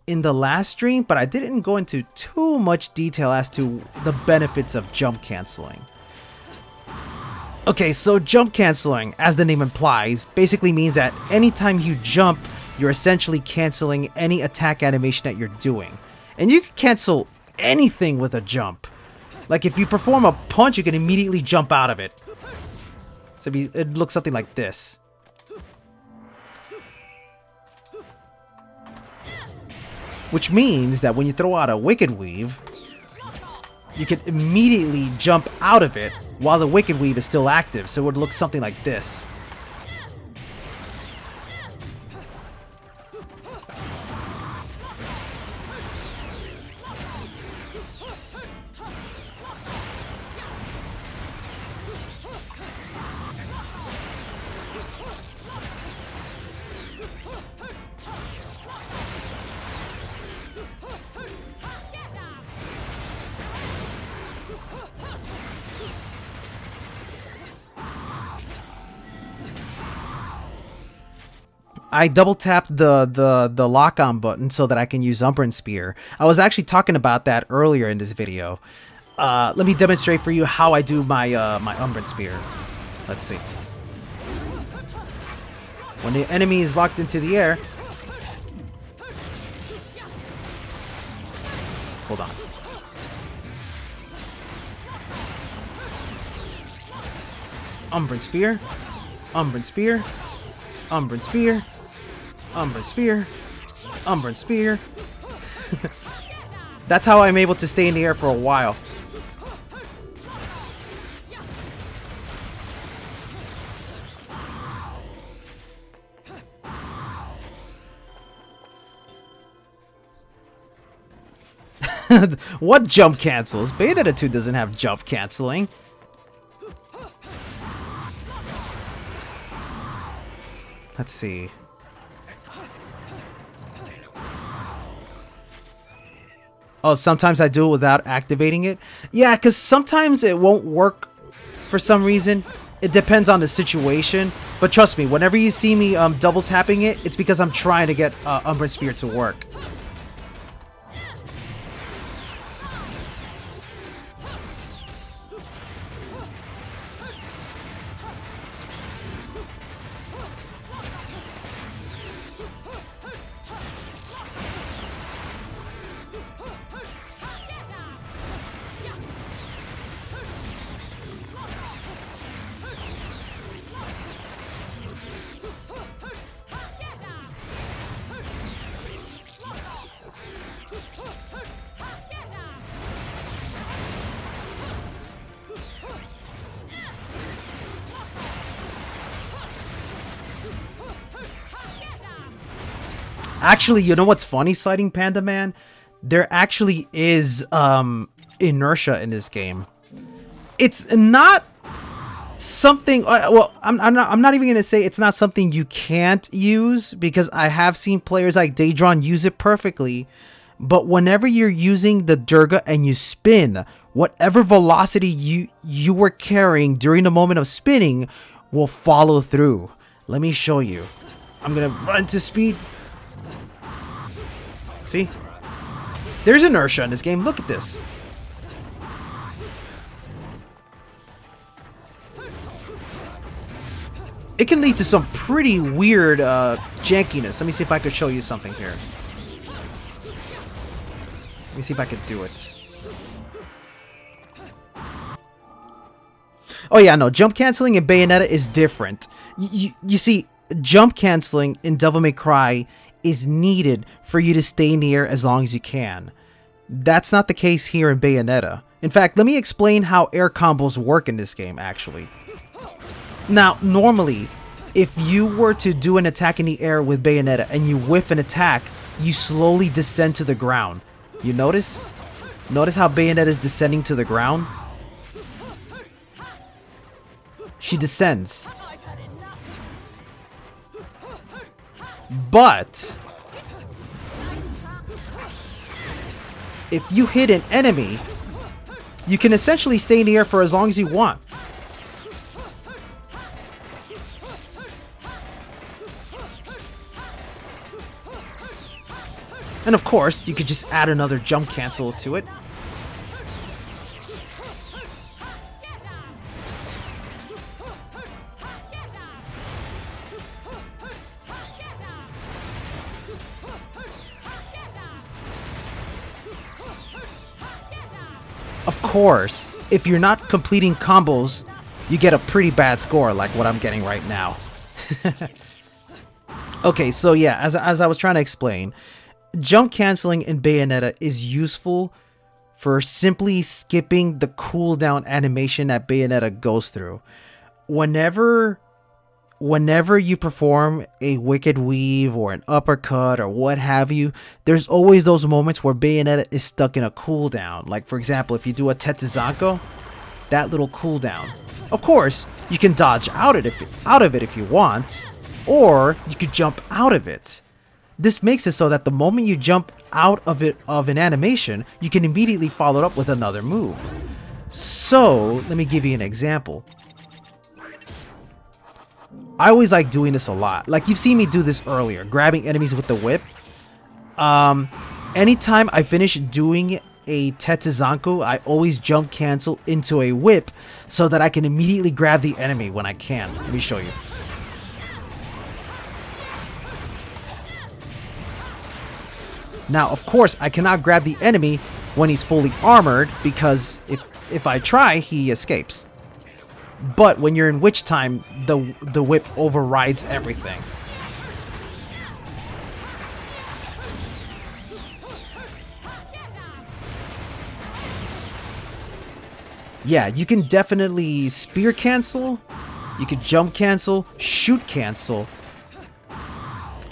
in the last stream, but I didn't go into too much detail as to the benefits of jump canceling. Okay, so jump canceling, as the name implies, basically means that anytime you jump, you're essentially canceling any attack animation that you're doing. And you can cancel anything with a jump. Like if you perform a punch, you can immediately jump out of it. So it looks something like this. Which means that when you throw out a Wicked Weave, you can immediately jump out of it while the Wicked Weave is still active. So it would look something like this. I double tapped the lock on button so that I can use Umbran Spear. I was actually talking about that earlier in this video. Let me demonstrate for you how I do my my Umbran Spear. Let's see. When the enemy is locked into the air, hold on. Umbran Spear, Umbran Spear, Umbran Spear, Umbran Spear, Umbran Spear. That's how I'm able to stay in the air for a while. What jump cancels? Bayonetta 2 doesn't have jump canceling. Let's see. Oh, sometimes I do it without activating it. Yeah, because sometimes it won't work for some reason. It depends on the situation. But trust me, whenever you see me double tapping it, it's because I'm trying to get Umbran Spear to work. Actually, you know what's funny, Sighting Panda Man? There actually is inertia in this game. It's not something. Well, I'm not even gonna say it's not something you can't use, because I have seen players like Daedron use it perfectly. But whenever you're using the Durga and you spin, whatever velocity you were carrying during the moment of spinning will follow through. Let me show you. I'm gonna run to speed. See? There's inertia in this game. Look at this. It can lead to some pretty weird jankiness. Let me see if I could show you something here. Let me see if I could do it. Oh yeah, no. Jump canceling in Bayonetta is different. You see, jump canceling in Devil May Cry is needed for you to stay in the air as long as you can. That's not the case here in Bayonetta. In fact, let me explain how air combos work in this game, actually. Now, normally, if you were to do an attack in the air with Bayonetta and you whiff an attack, you slowly descend to the ground. You notice? Notice how Bayonetta is descending to the ground? She descends. But if you hit an enemy, you can essentially stay in the air for as long as you want. And of course, you could just add another jump cancel to it. Of course, if you're not completing combos, you get a pretty bad score like what I'm getting right now. Okay, so yeah, as I was trying to explain, jump canceling in Bayonetta is useful for simply skipping the cooldown animation that Bayonetta goes through. Whenever whenever you perform a wicked weave or an uppercut or what have you, there's always those moments where Bayonetta is stuck in a cooldown. Like for example, if you do a Tetsuzanko, that little cooldown. Of course, you can dodge out of it if you want, or you could jump out of it. This makes it so that the moment you jump out of an animation, you can immediately follow it up with another move. So, let me give you an example. I always like doing this a lot. Like you've seen me do this earlier, grabbing enemies with the whip. Anytime I finish doing a Tetsuzanko, I always jump cancel into a whip so that I can immediately grab the enemy when I can. Let me show you. Now, of course, I cannot grab the enemy when he's fully armored because if I try, he escapes. But when you're in witch time, the whip overrides everything. Yeah, you can definitely spear cancel, you can jump cancel, shoot cancel,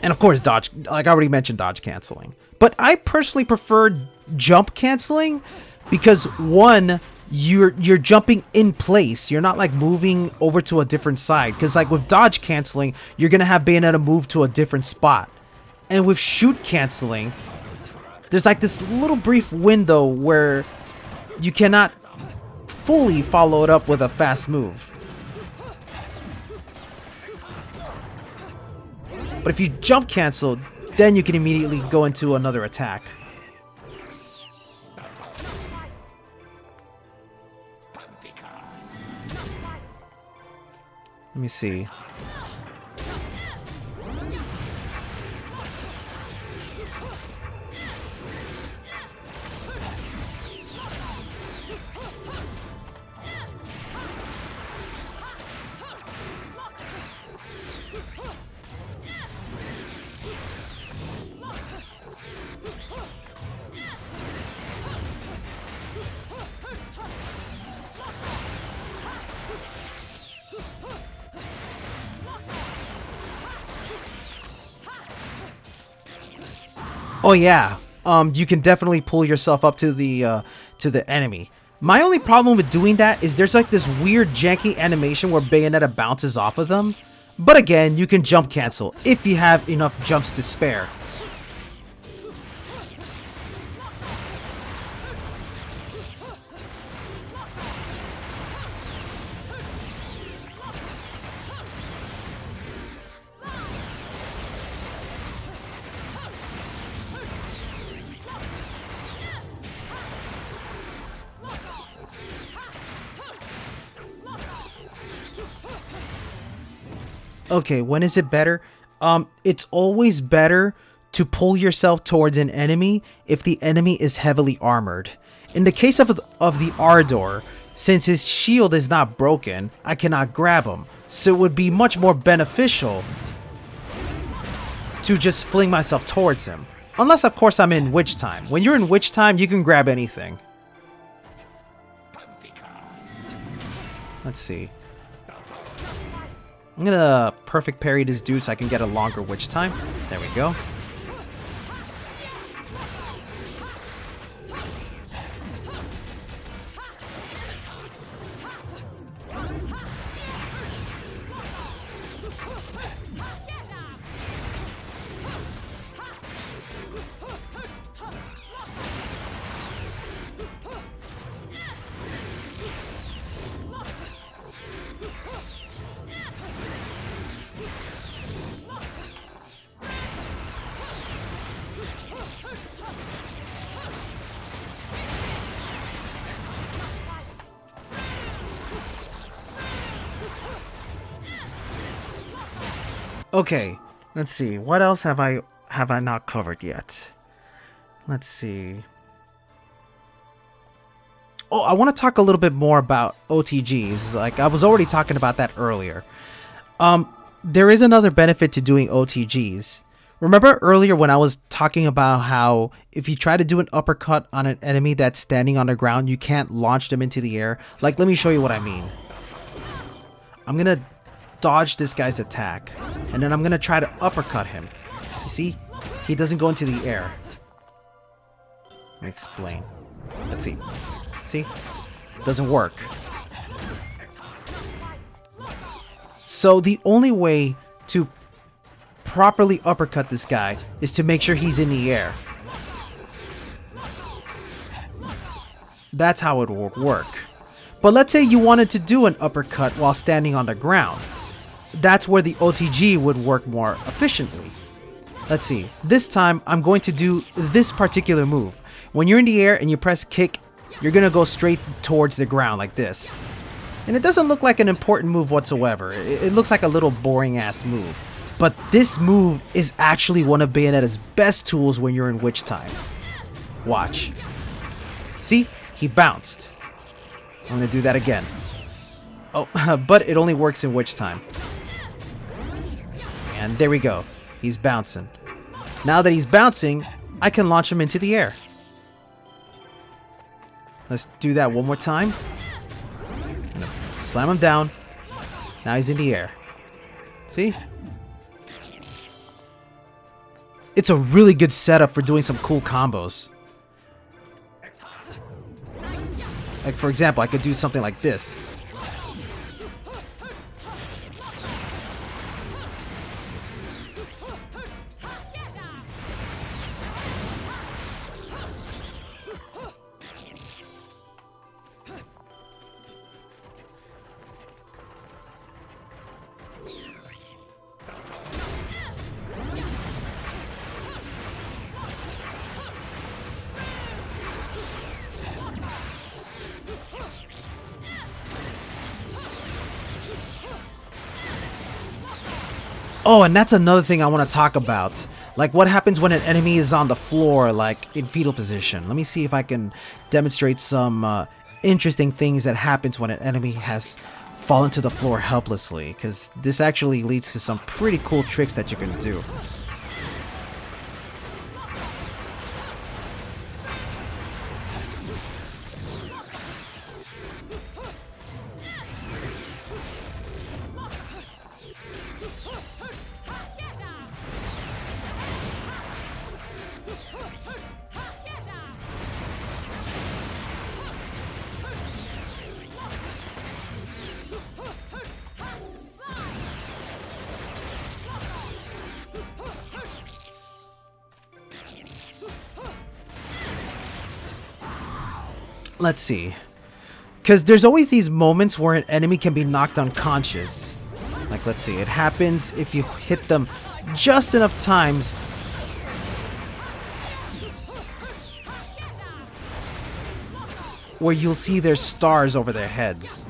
and of course dodge, like I already mentioned, dodge canceling. But I personally prefer jump canceling because one, you're jumping in place. You're not like moving over to a different side. Because like with dodge canceling, you're going to have Bayonetta move to a different spot. And with shoot canceling, there's like this little brief window where you cannot fully follow it up with a fast move. But if you jump cancel, then you can immediately go into another attack. Let me see. Oh yeah, you can definitely pull yourself up to the enemy. My only problem with doing that is there's like this weird janky animation where Bayonetta bounces off of them. But again, you can jump cancel if you have enough jumps to spare. Okay, when is it better? It's always better to pull yourself towards an enemy if the enemy is heavily armored. In the case of the Ardor, since his shield is not broken, I cannot grab him. So it would be much more beneficial to just fling myself towards him. Unless, of course, I'm in witch time. When you're in witch time, you can grab anything. Let's see. I'm gonna perfect parry this dude so I can get a longer witch time. There we go. Okay, let's see. What else have I not covered yet? Let's see. Oh, I want to talk a little bit more about OTGs. Like I was already talking about that earlier. There is another benefit to doing OTGs. Remember earlier when I was talking about how if you try to do an uppercut on an enemy that's standing on the ground, you can't launch them into the air? Like, let me show you what I mean. I'm gonna dodge this guy's attack. And then I'm going to try to uppercut him. You see? He doesn't go into the air. Let me explain. Let's see. See? Doesn't work. So the only way to properly uppercut this guy is to make sure he's in the air. That's how it would work. But let's say you wanted to do an uppercut while standing on the ground. That's where the OTG would work more efficiently. Let's see. This time, I'm going to do this particular move. When you're in the air and you press kick, you're going to go straight towards the ground like this. And it doesn't look like an important move whatsoever. It looks like a little boring-ass move. But this move is actually one of Bayonetta's best tools when you're in Witch Time. Watch. See? He bounced. I'm going to do that again. Oh, but it only works in Witch Time. And there we go. He's bouncing. Now that he's bouncing, I can launch him into the air. Let's do that one more time. Slam him down. Now he's in the air. See? It's a really good setup for doing some cool combos. Like, for example, I could do something like this. Oh, and that's another thing I want to talk about. Like, what happens when an enemy is on the floor, like, in fetal position. Let me see if I can demonstrate some interesting things that happens when an enemy has fallen to the floor helplessly. Because this actually leads to some pretty cool tricks that you can do. Let's see. Because there's always these moments where an enemy can be knocked unconscious. Like, let's see. It happens if you hit them just enough times. Where you'll see their stars over their heads.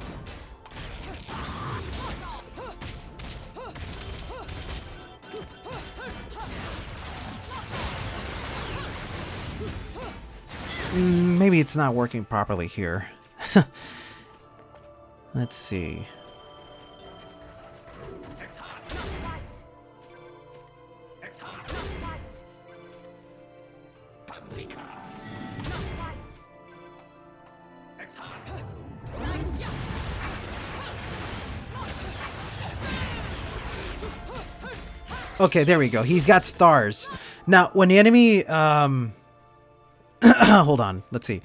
Maybe it's not working properly here. Let's see. Okay, there we go. He's got stars. Now, when the enemy... hold on. Let's see.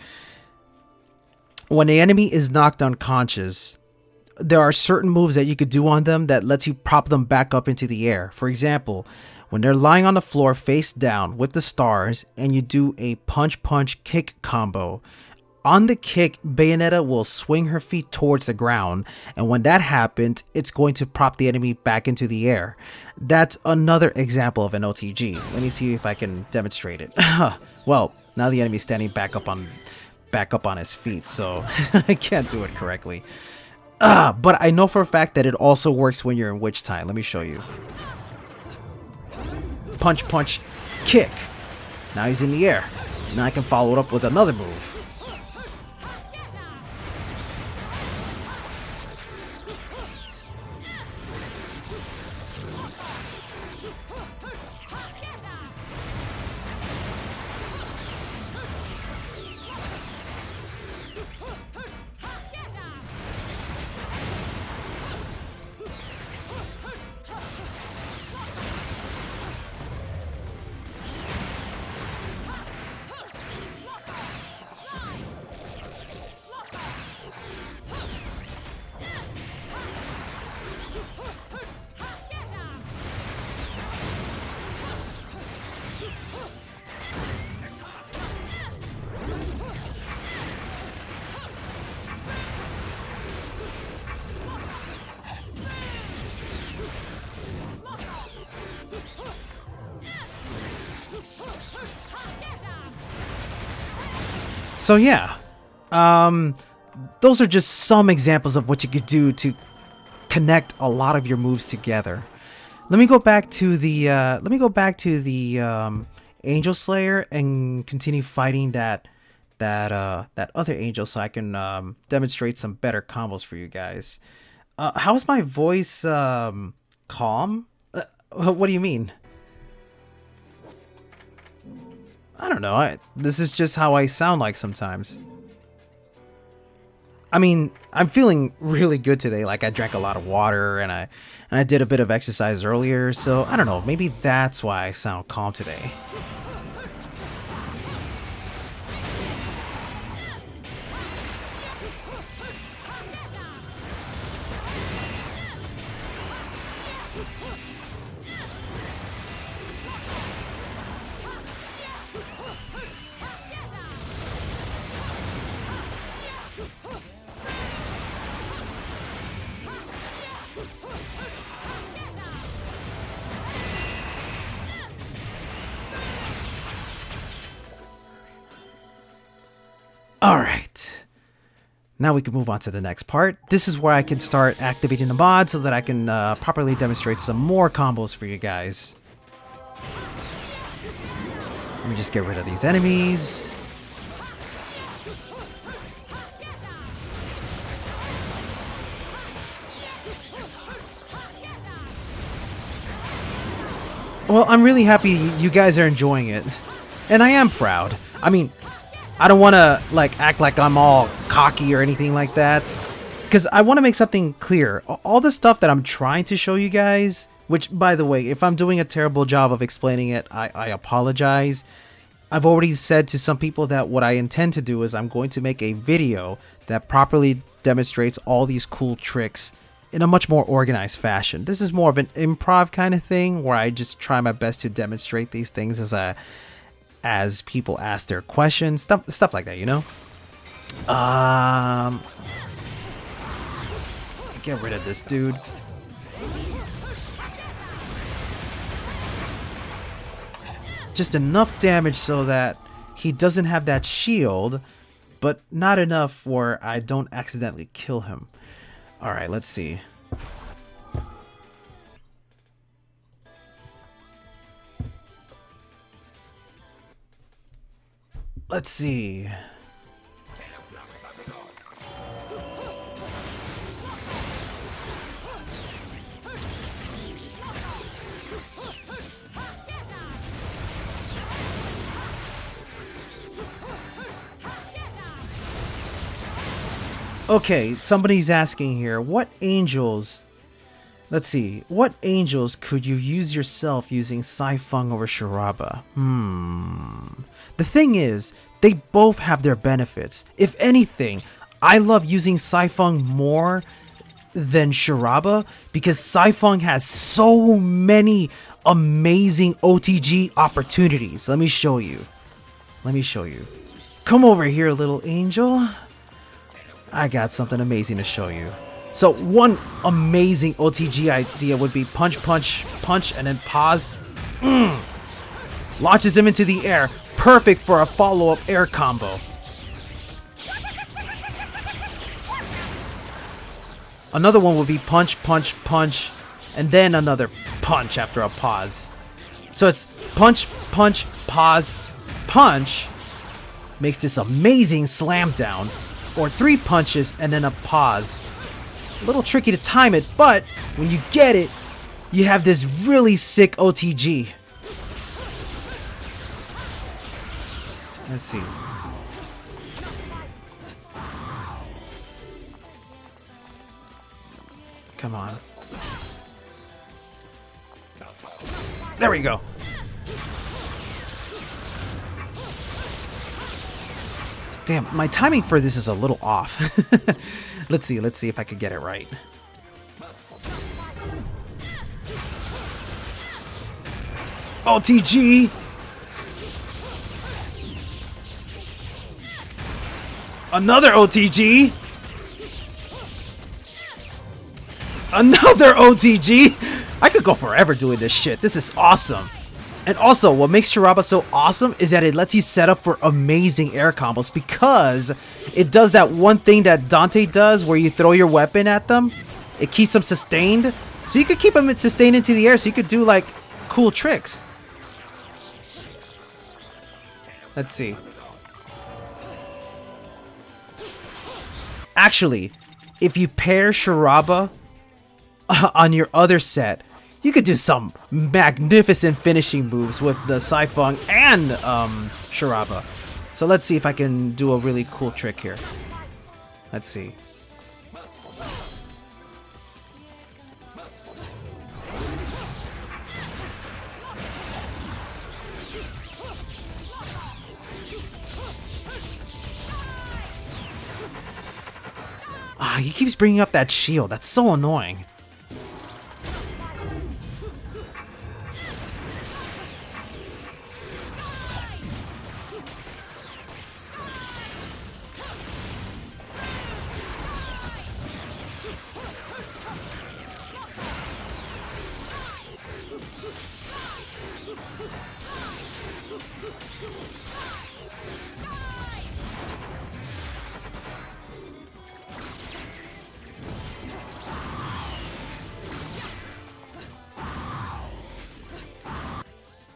When the enemy is knocked unconscious, there are certain moves that you could do on them that lets you prop them back up into the air. For example, when they're lying on the floor face down with the stars and you do a punch-punch-kick combo, on the kick, Bayonetta will swing her feet towards the ground, and when that happens, it's going to prop the enemy back into the air. That's another example of an OTG. Let me see if I can demonstrate it. Well, now the enemy's standing back up on his feet, so I can't do it correctly. But I know for a fact that it also works when you're in Witch Time. Let me show you. Punch, punch, kick. Now he's in the air. Now I can follow it up with another move. So yeah, those are just some examples of what you could do to connect a lot of your moves together. Let me go back to the Angel Slayer and continue fighting that other angel, so I can demonstrate some better combos for you guys. How's my voice? Calm? What do you mean? I don't know. This is just how I sound like sometimes. I mean, I'm feeling really good today. Like, I drank a lot of water and I did a bit of exercise earlier, so I don't know. Maybe that's why I sound calm today. Alright, now we can move on to the next part. This is where I can start activating the mod so that I can properly demonstrate some more combos for you guys. Let me just get rid of these enemies. Well, I'm really happy you guys are enjoying it, and I am proud. I mean, I don't want to like act like I'm all cocky or anything like that, because I want to make something clear. All the stuff that I'm trying to show you guys, which, by the way, if I'm doing a terrible job of explaining it, I apologize. I've already said to some people that what I intend to do is I'm going to make a video that properly demonstrates all these cool tricks in a much more organized fashion. This is more of an improv kind of thing where I just try my best to demonstrate these things as people ask their questions, stuff like that, you know? Get rid of this dude. Just enough damage so that he doesn't have that shield, but not enough where I don't accidentally kill him. Alright, let's see. Let's see. Okay, somebody's asking here, what angels... Let's see, what angels could you use yourself using Saifeng over Shiraba? The thing is, they both have their benefits. If anything, I love using Saifeng more than Shiraba because Saifeng has so many amazing OTG opportunities. Let me show you. Come over here, little angel. I got something amazing to show you. So one amazing OTG idea would be punch, punch, punch, and then pause. Launches him into the air. Perfect for a follow-up air combo. Another one would be punch, punch, punch, and then another punch after a pause. So it's punch, punch, pause, punch. Makes this amazing slam down. Or 3 punches and then a pause. A little tricky to time it, but when you get it, you have this really sick OTG. Let's see. Come on. There we go. Damn, my timing for this is a little off. Let's see if I can get it right. OTG! Another OTG! Another OTG! I could go forever doing this shit. This is awesome. And also, what makes Shuraba so awesome is that it lets you set up for amazing air combos because it does that one thing that Dante does where you throw your weapon at them. It keeps them sustained. So you could keep them sustained into the air so you could do like cool tricks. Let's see. Actually, if you pair Shuraba on your other set, you could do some magnificent finishing moves with the Saifeng and Shuraba. So let's see if I can do a really cool trick here. Let's see. Ah, he keeps bringing up that shield. That's so annoying.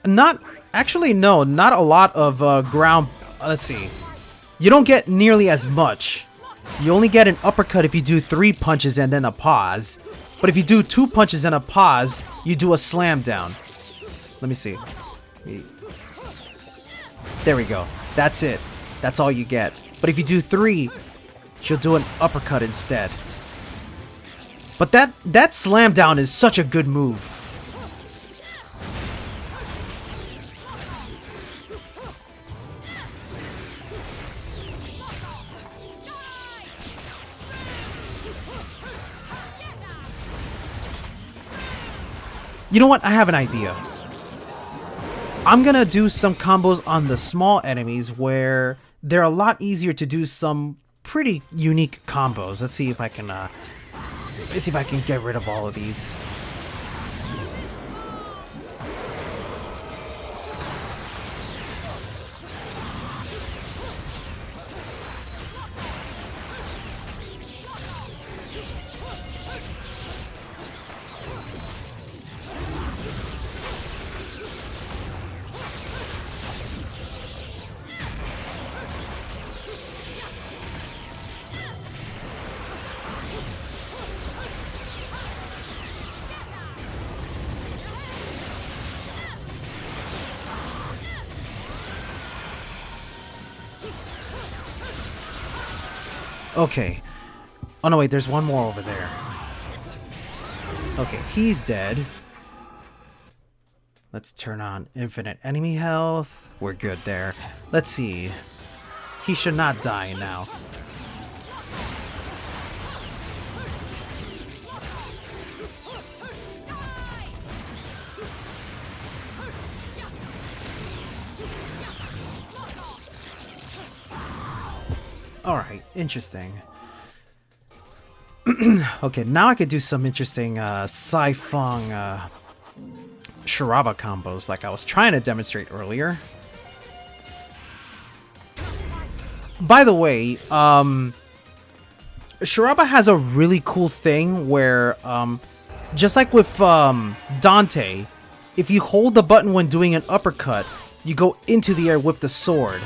Not actually, no, not a lot of ground. Let's see. You don't get nearly as much. You only get an uppercut if you do 3 punches and then a pause. But if you do 2 punches and a pause, you do a slam down. Let me see. There we go. That's it. That's all you get. But if you do 3, she'll do an uppercut instead. But that slam down is such a good move. You know what? I have an idea. I'm gonna do some combos on the small enemies where they're a lot easier to do some pretty unique combos. Let's see if I can get rid of all of these. Okay. Oh no, wait, there's one more over there. Okay, he's dead. Let's turn on infinite enemy health. We're good there. Let's see. He should not die now. Alright, interesting. Okay, now I could do some interesting Saifeng Shuraba combos like I was trying to demonstrate earlier. By the way, Shuraba has a really cool thing where, just like with Dante, if you hold the button when doing an uppercut, you go into the air with the sword.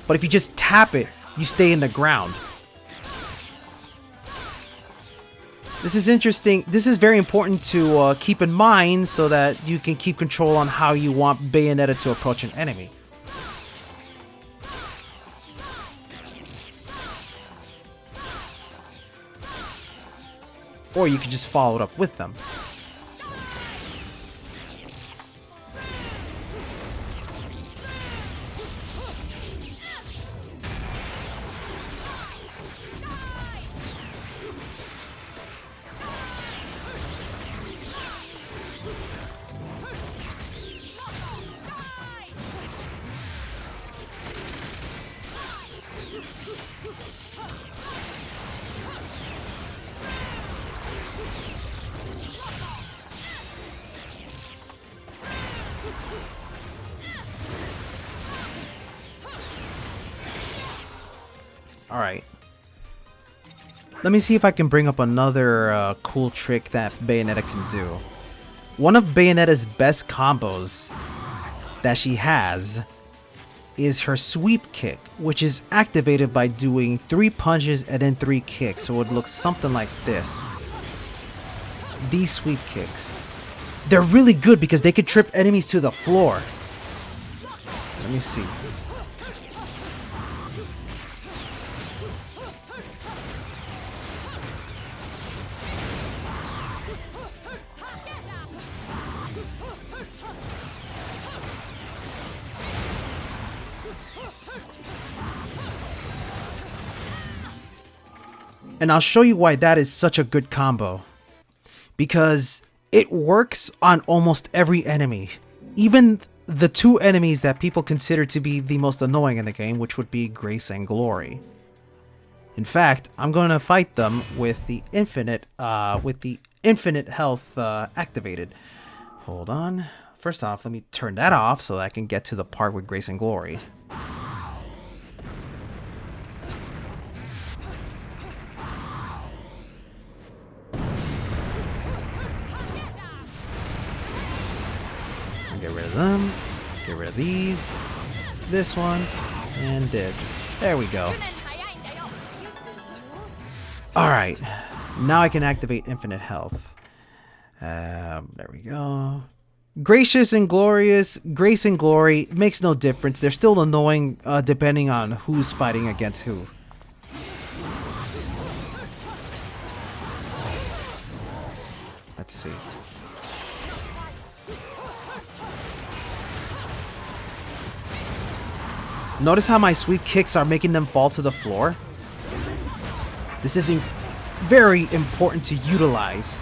But if you just tap it, you stay in the ground. This is interesting. This is very important to keep in mind so that you can keep control on how you want Bayonetta to approach an enemy. Or you can just follow it up with them. Alright. Let me see if I can bring up another cool trick that Bayonetta can do. One of Bayonetta's best combos that she has is her sweep kick, which is activated by doing 3 punches and then 3 kicks. So it would look something like this. These sweep kicks. They're really good because they can trip enemies to the floor. Let me see. And I'll show you why that is such a good combo. Because it works on almost every enemy. Even the 2 enemies that people consider to be the most annoying in the game, which would be Grace and Glory. In fact, I'm going to fight them with the infinite health activated. Hold on. First off, let me turn that off so that I can get to the part with Grace and Glory. Get rid of them, get rid of these, this one, and this. There we go. Alright, now I can activate infinite health. There we go. Gracious and Glorious, Grace and Glory, makes no difference. They're still annoying depending on who's fighting against who. Let's see. Notice how my sweep kicks are making them fall to the floor? This is very important to utilize.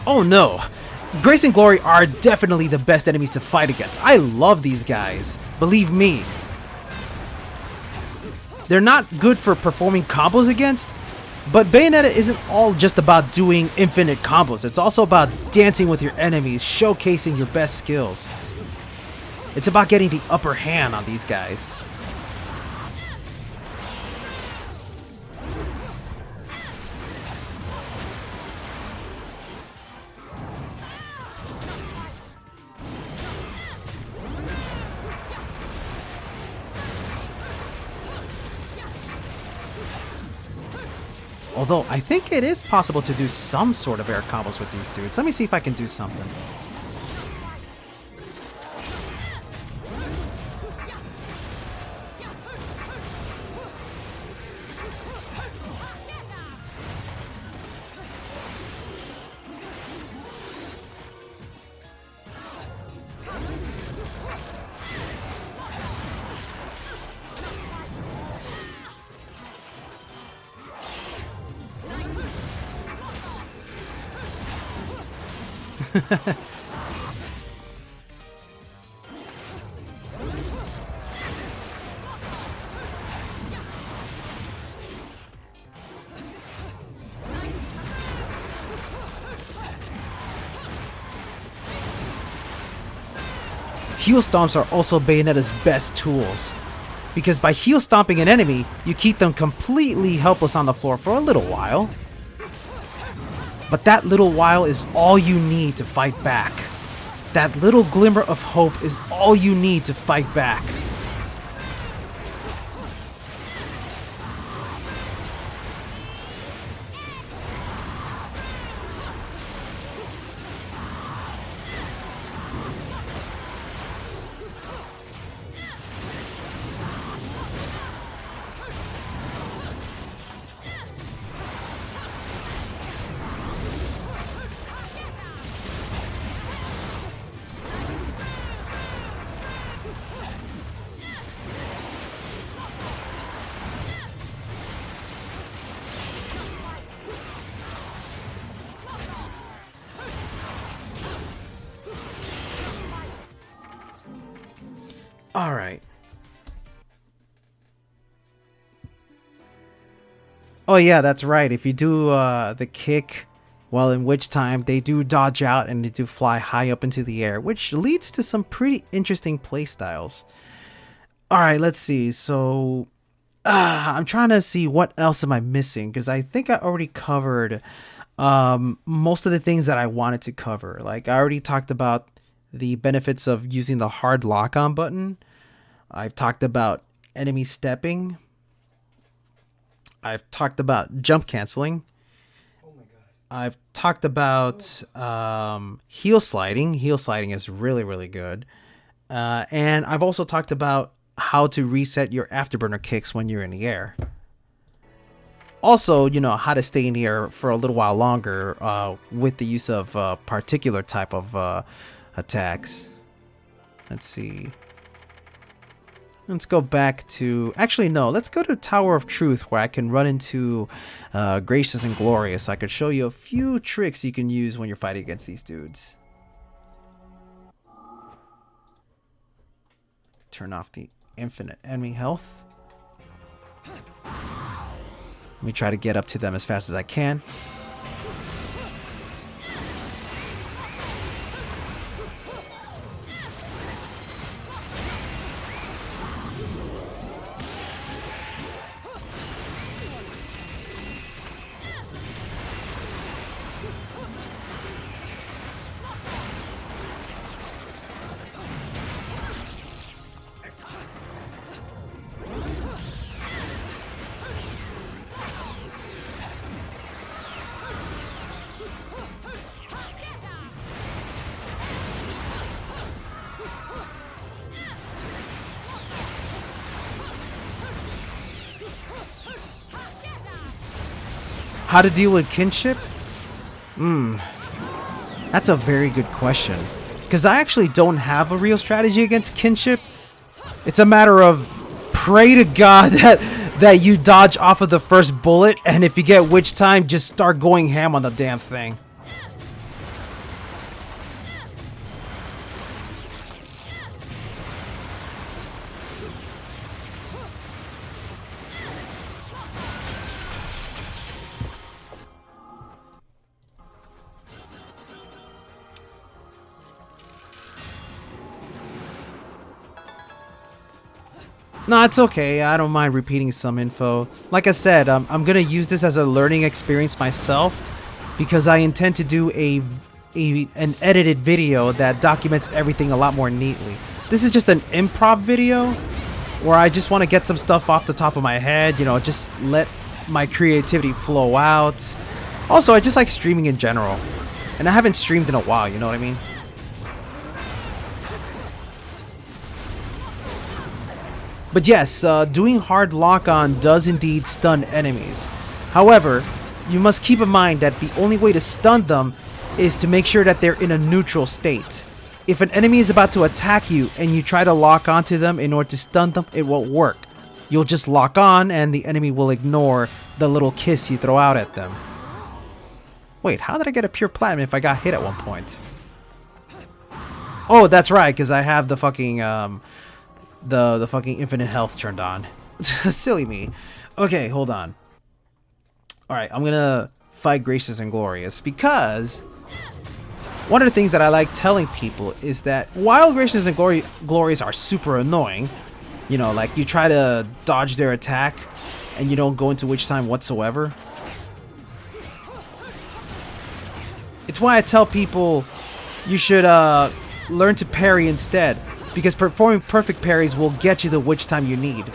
Oh no! Grace and Glory are definitely the best enemies to fight against. I love these guys. Believe me. They're not good for performing combos against, but Bayonetta isn't all just about doing infinite combos. It's also about dancing with your enemies, showcasing your best skills. It's about getting the upper hand on these guys. Although, I think it is possible to do some sort of air combos with these dudes. Let me see if I can do something. Heel stomps are also Bayonetta's best tools, because by heel stomping an enemy, you keep them completely helpless on the floor for a little while. But that little while is all you need to fight back. That little glimmer of hope is all you need to fight back. All right. Oh yeah, that's right. If you do the kick, well, in which time they do dodge out and they do fly high up into the air, which leads to some pretty interesting play styles. All right, let's see. So I'm trying to see what else am I missing, because I think I already covered most of the things that I wanted to cover. Like I already talked about the benefits of using the hard lock on button. I've talked about enemy stepping. I've talked about jump canceling. Oh my god. I've talked about heel sliding. Heel sliding is really, really good. And I've also talked about how to reset your afterburner kicks when you're in the air. Also, you know, how to stay in the air for a little while longer with the use of particular type of attacks. Let's see. Let's go back to... Actually, no. Let's go to Tower of Truth, where I can run into Gracious and Glorious. I could show you a few tricks you can use when you're fighting against these dudes. Turn off the infinite enemy health. Let me try to get up to them as fast as I can. How to deal with kinship? That's a very good question. Because I actually don't have a real strategy against kinship. It's a matter of pray to God that you dodge off of the first bullet, and if you get witch time, just start going ham on the damn thing. No, it's okay. I don't mind repeating some info. Like I said, I'm gonna use this as a learning experience myself, because I intend to do an edited video that documents everything a lot more neatly. This is just an improv video where I just want to get some stuff off the top of my head, you know, just let my creativity flow out. Also, I just like streaming in general, and I haven't streamed in a while, you know what I mean? But yes, doing hard lock-on does indeed stun enemies. However, you must keep in mind that the only way to stun them is to make sure that they're in a neutral state. If an enemy is about to attack you and you try to lock onto them in order to stun them, it won't work. You'll just lock on and the enemy will ignore the little kiss you throw out at them. Wait, how did I get a pure platinum if I got hit at one point? Oh, that's right, because I have the fucking... the fucking infinite health turned on. Silly me. Okay, hold on. Alright, I'm gonna fight Gracious and Glorious, because one of the things that I like telling people is that while Gracious and Glorious are super annoying, you know, like you try to dodge their attack and you don't go into witch time whatsoever. It's why I tell people you should learn to parry instead, because performing perfect parries will get you the witch time you need.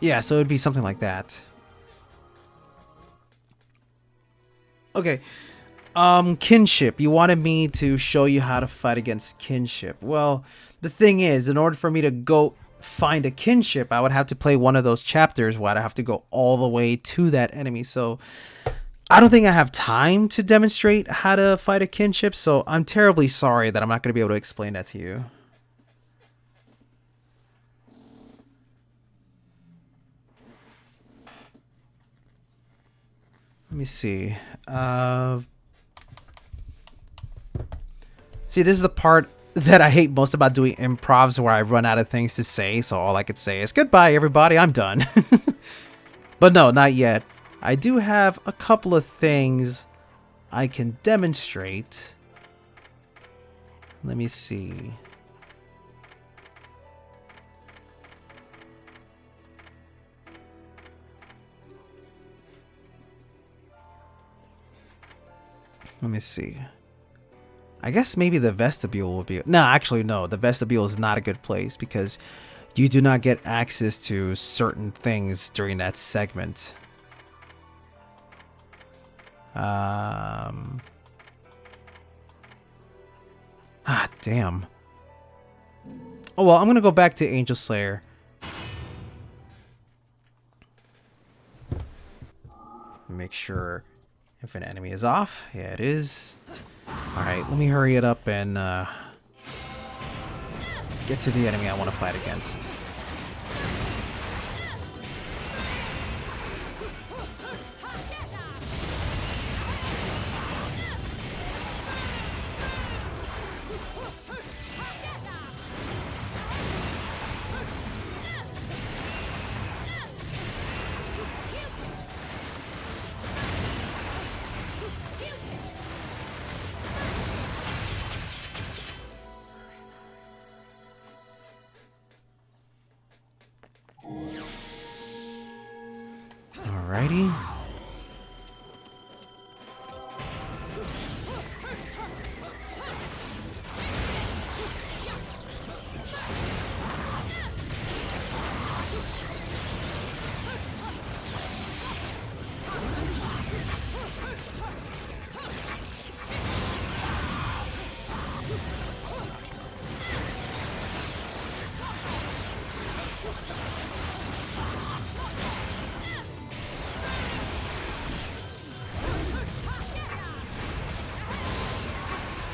Yeah, so it'd be something like that. Okay. Kinship. You wanted me to show you how to fight against kinship. Well, the thing is, in order for me to go find a kinship, I would have to play one of those chapters where I'd have to go all the way to that enemy. So I don't think I have time to demonstrate how to fight a kinship, so I'm terribly sorry that I'm not going to be able to explain that to you. Let me see. See, this is the part that I hate most about doing improvs, where I run out of things to say, so all I could say is, goodbye, everybody, I'm done. But no, not yet. I do have a couple of things I can demonstrate. Let me see. Let me see. I guess maybe the vestibule will be... No, actually, no. The vestibule is not a good place because you do not get access to certain things during that segment. Damn. Oh, well, I'm going to go back to Angel Slayer. Make sure if an enemy is off. Yeah, it is. Alright, let me hurry it up and get to the enemy I want to fight against. Alrighty.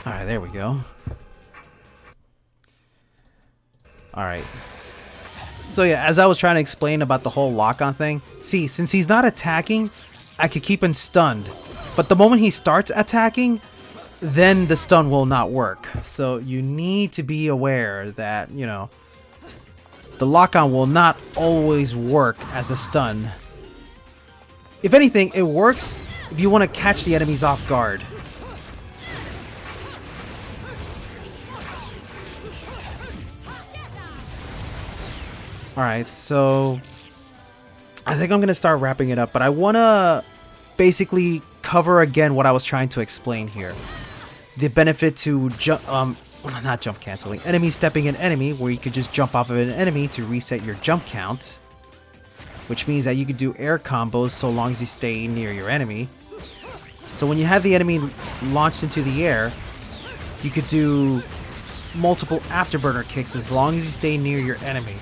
Alright, there we go. Alright. So yeah, as I was trying to explain about the whole lock-on thing, see, since he's not attacking, I could keep him stunned. But the moment he starts attacking, then the stun will not work. So you need to be aware that, you know, the lock-on will not always work as a stun. If anything, it works if you want to catch the enemies off guard. Alright, so I think I'm going to start wrapping it up, but I want to basically cover again what I was trying to explain here. The benefit to not jump canceling, enemy stepping an enemy, where you could just jump off of an enemy to reset your jump count, which means that you could do air combos so long as you stay near your enemy. So when you have the enemy launched into the air, you could do multiple afterburner kicks as long as you stay near your enemy.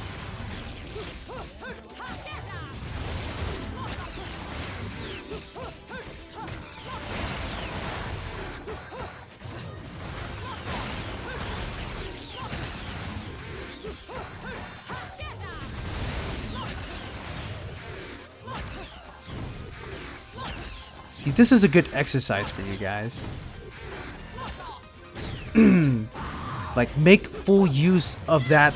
See, this is a good exercise for you guys. Like, make full use of that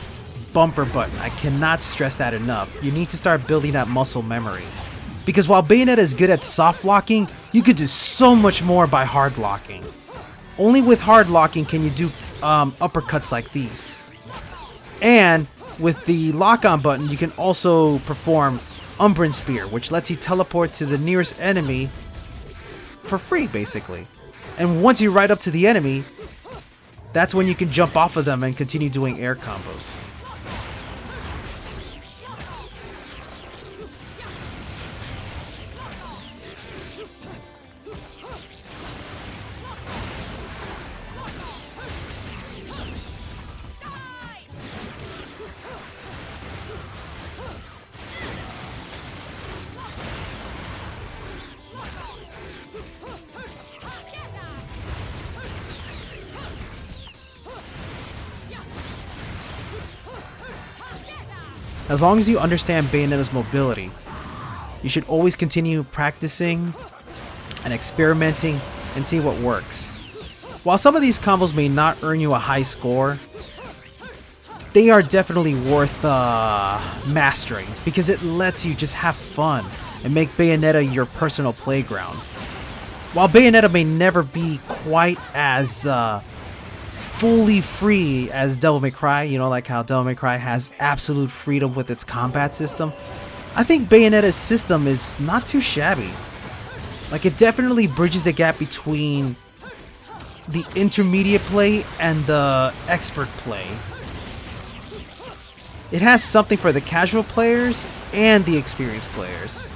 bumper button. I cannot stress that enough. You need to start building that muscle memory. Because while Bayonetta is good at soft locking, you could do so much more by hard locking. Only with hard locking can you do uppercuts like these. And with the lock-on button, you can also perform Umbran Spear, which lets you teleport to the nearest enemy for free, basically. And once you ride up to the enemy, that's when you can jump off of them and continue doing air combos. As long as you understand Bayonetta's mobility, you should always continue practicing and experimenting and see what works. While some of these combos may not earn you a high score, they are definitely worth mastering because it lets you just have fun and make Bayonetta your personal playground. While Bayonetta may never be quite as fully free as Devil May Cry, you know, like how Devil May Cry has absolute freedom with its combat system, I think Bayonetta's system is not too shabby. Like, it definitely bridges the gap between the intermediate play and the expert play. It has something for the casual players and the experienced players.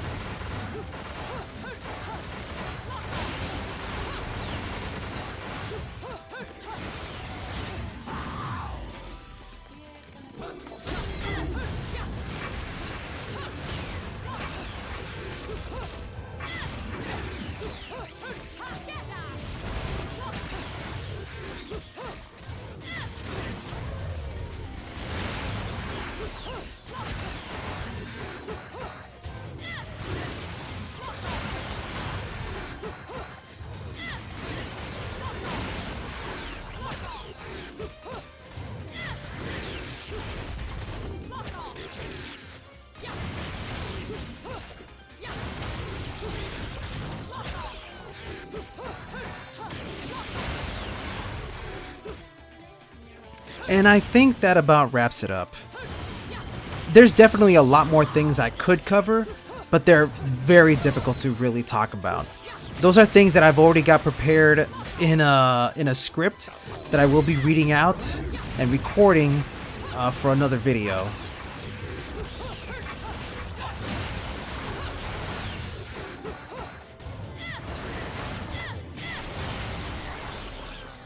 And I think that about wraps it up. There's definitely a lot more things I could cover, but they're very difficult to really talk about. Those are things that I've already got prepared in a script that I will be reading out and recording for another video.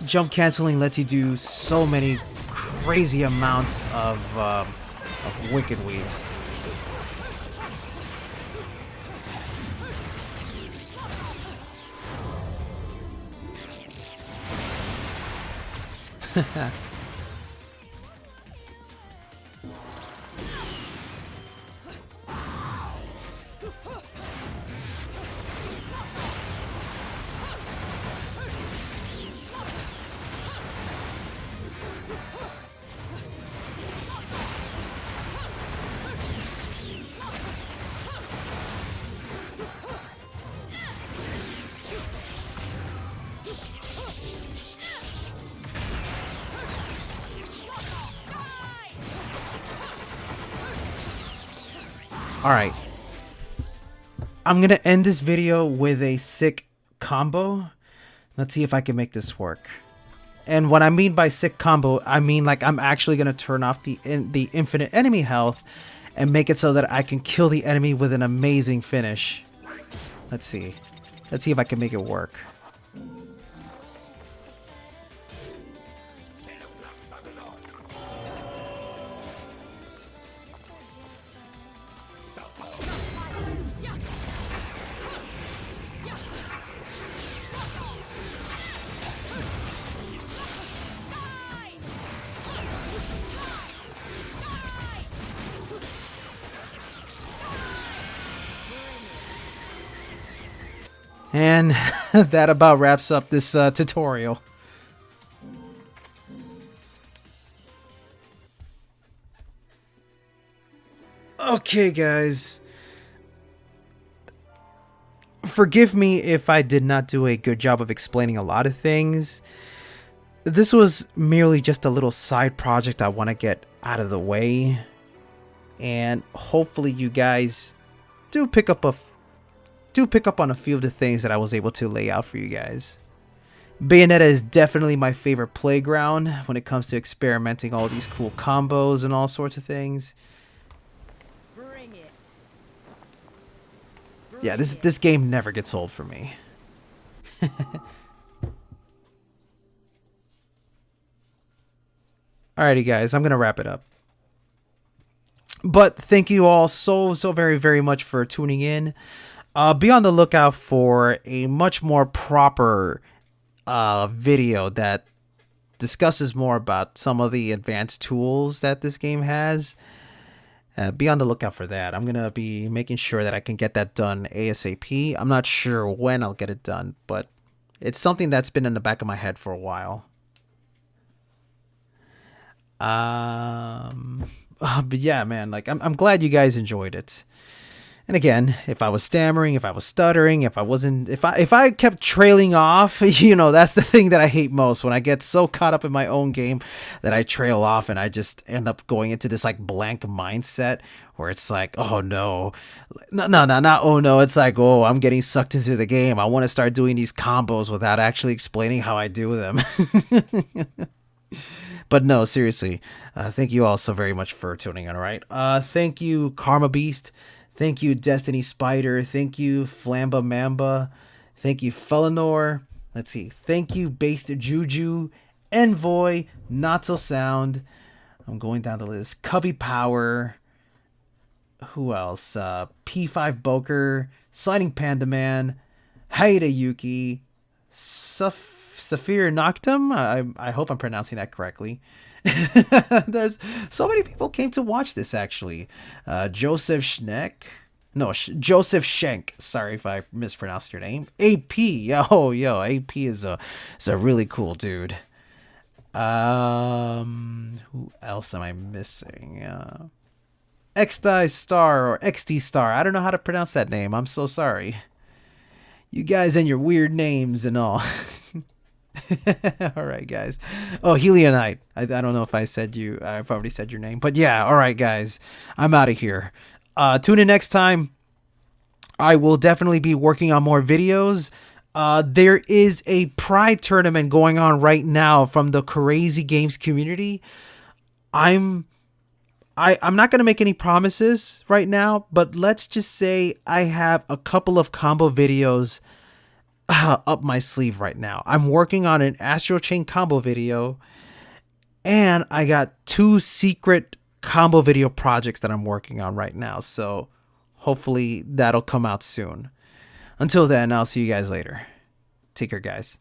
Jump canceling lets you do so many crazy amounts of wicked weaves. Alright, I'm gonna end this video with a sick combo. Let's see if I can make this work. And what I mean by sick combo, I mean like I'm actually gonna turn off the infinite enemy health and make it so that I can kill the enemy with an amazing finish. Let's see if I can make it work. And that about wraps up this tutorial. Okay, guys. Forgive me if I did not do a good job of explaining a lot of things. This was merely just a little side project I want to get out of the way. And hopefully you guys do pick up on a few of the things that I was able to lay out for you guys. Bayonetta is definitely my favorite playground when it comes to experimenting all these cool combos and all sorts of things. Bring it. Yeah, this game never gets old for me. Alrighty guys, I'm gonna wrap it up. But thank you all so very, very much for tuning in. Be on the lookout for a much more proper video that discusses more about some of the advanced tools that this game has. Be on the lookout for that. I'm gonna be making sure that I can get that done ASAP. I'm not sure when I'll get it done, but it's something that's been in the back of my head for a while. But yeah, man, like I'm glad you guys enjoyed it. And again, if I was stammering, if I was stuttering, if I kept trailing off, that's the thing that I hate most, when I get so caught up in my own game that I trail off and I just end up going into this like blank mindset where it's like, oh no, not oh no, it's like, oh, I'm getting sucked into the game. I want to start doing these combos without actually explaining how I do them. But no, seriously, thank you all so very much for tuning in, all right? Thank you, Karma Beast. Thank you, Destiny Spider. Thank you, Flamba Mamba. Thank you, Felinor. Let's see. Thank you, Based Juju, Envoy, Not So Sound. I'm going down the list. Cubby Power. Who else? P5 Boker, Sliding Panda Man, Haida Yuki, Saphir Noctum. I hope I'm pronouncing that correctly. There's so many people came to watch this actually. Joseph Schneck. No, Joseph Schenk. Sorry if I mispronounced your name. AP. Yo, AP is a really cool dude. Who else am I missing? XD Star or XD Star. I don't know how to pronounce that name. I'm so sorry. You guys and your weird names and all. All right, guys. Oh, Helionite. I don't know if I probably said your name. But yeah, all right, guys. I'm out of here. Tune in next time. I will definitely be working on more videos. There is a Pride tournament going on right now from the CUHRAYZEE Games community. I'm not going to make any promises right now, but let's just say I have a couple of combo videos up my sleeve right now. I'm working on an Astral Chain combo video, and I got 2 secret combo video projects that I'm working on right now. So hopefully that'll come out soon. Until then, I'll see you guys later. Take care, guys.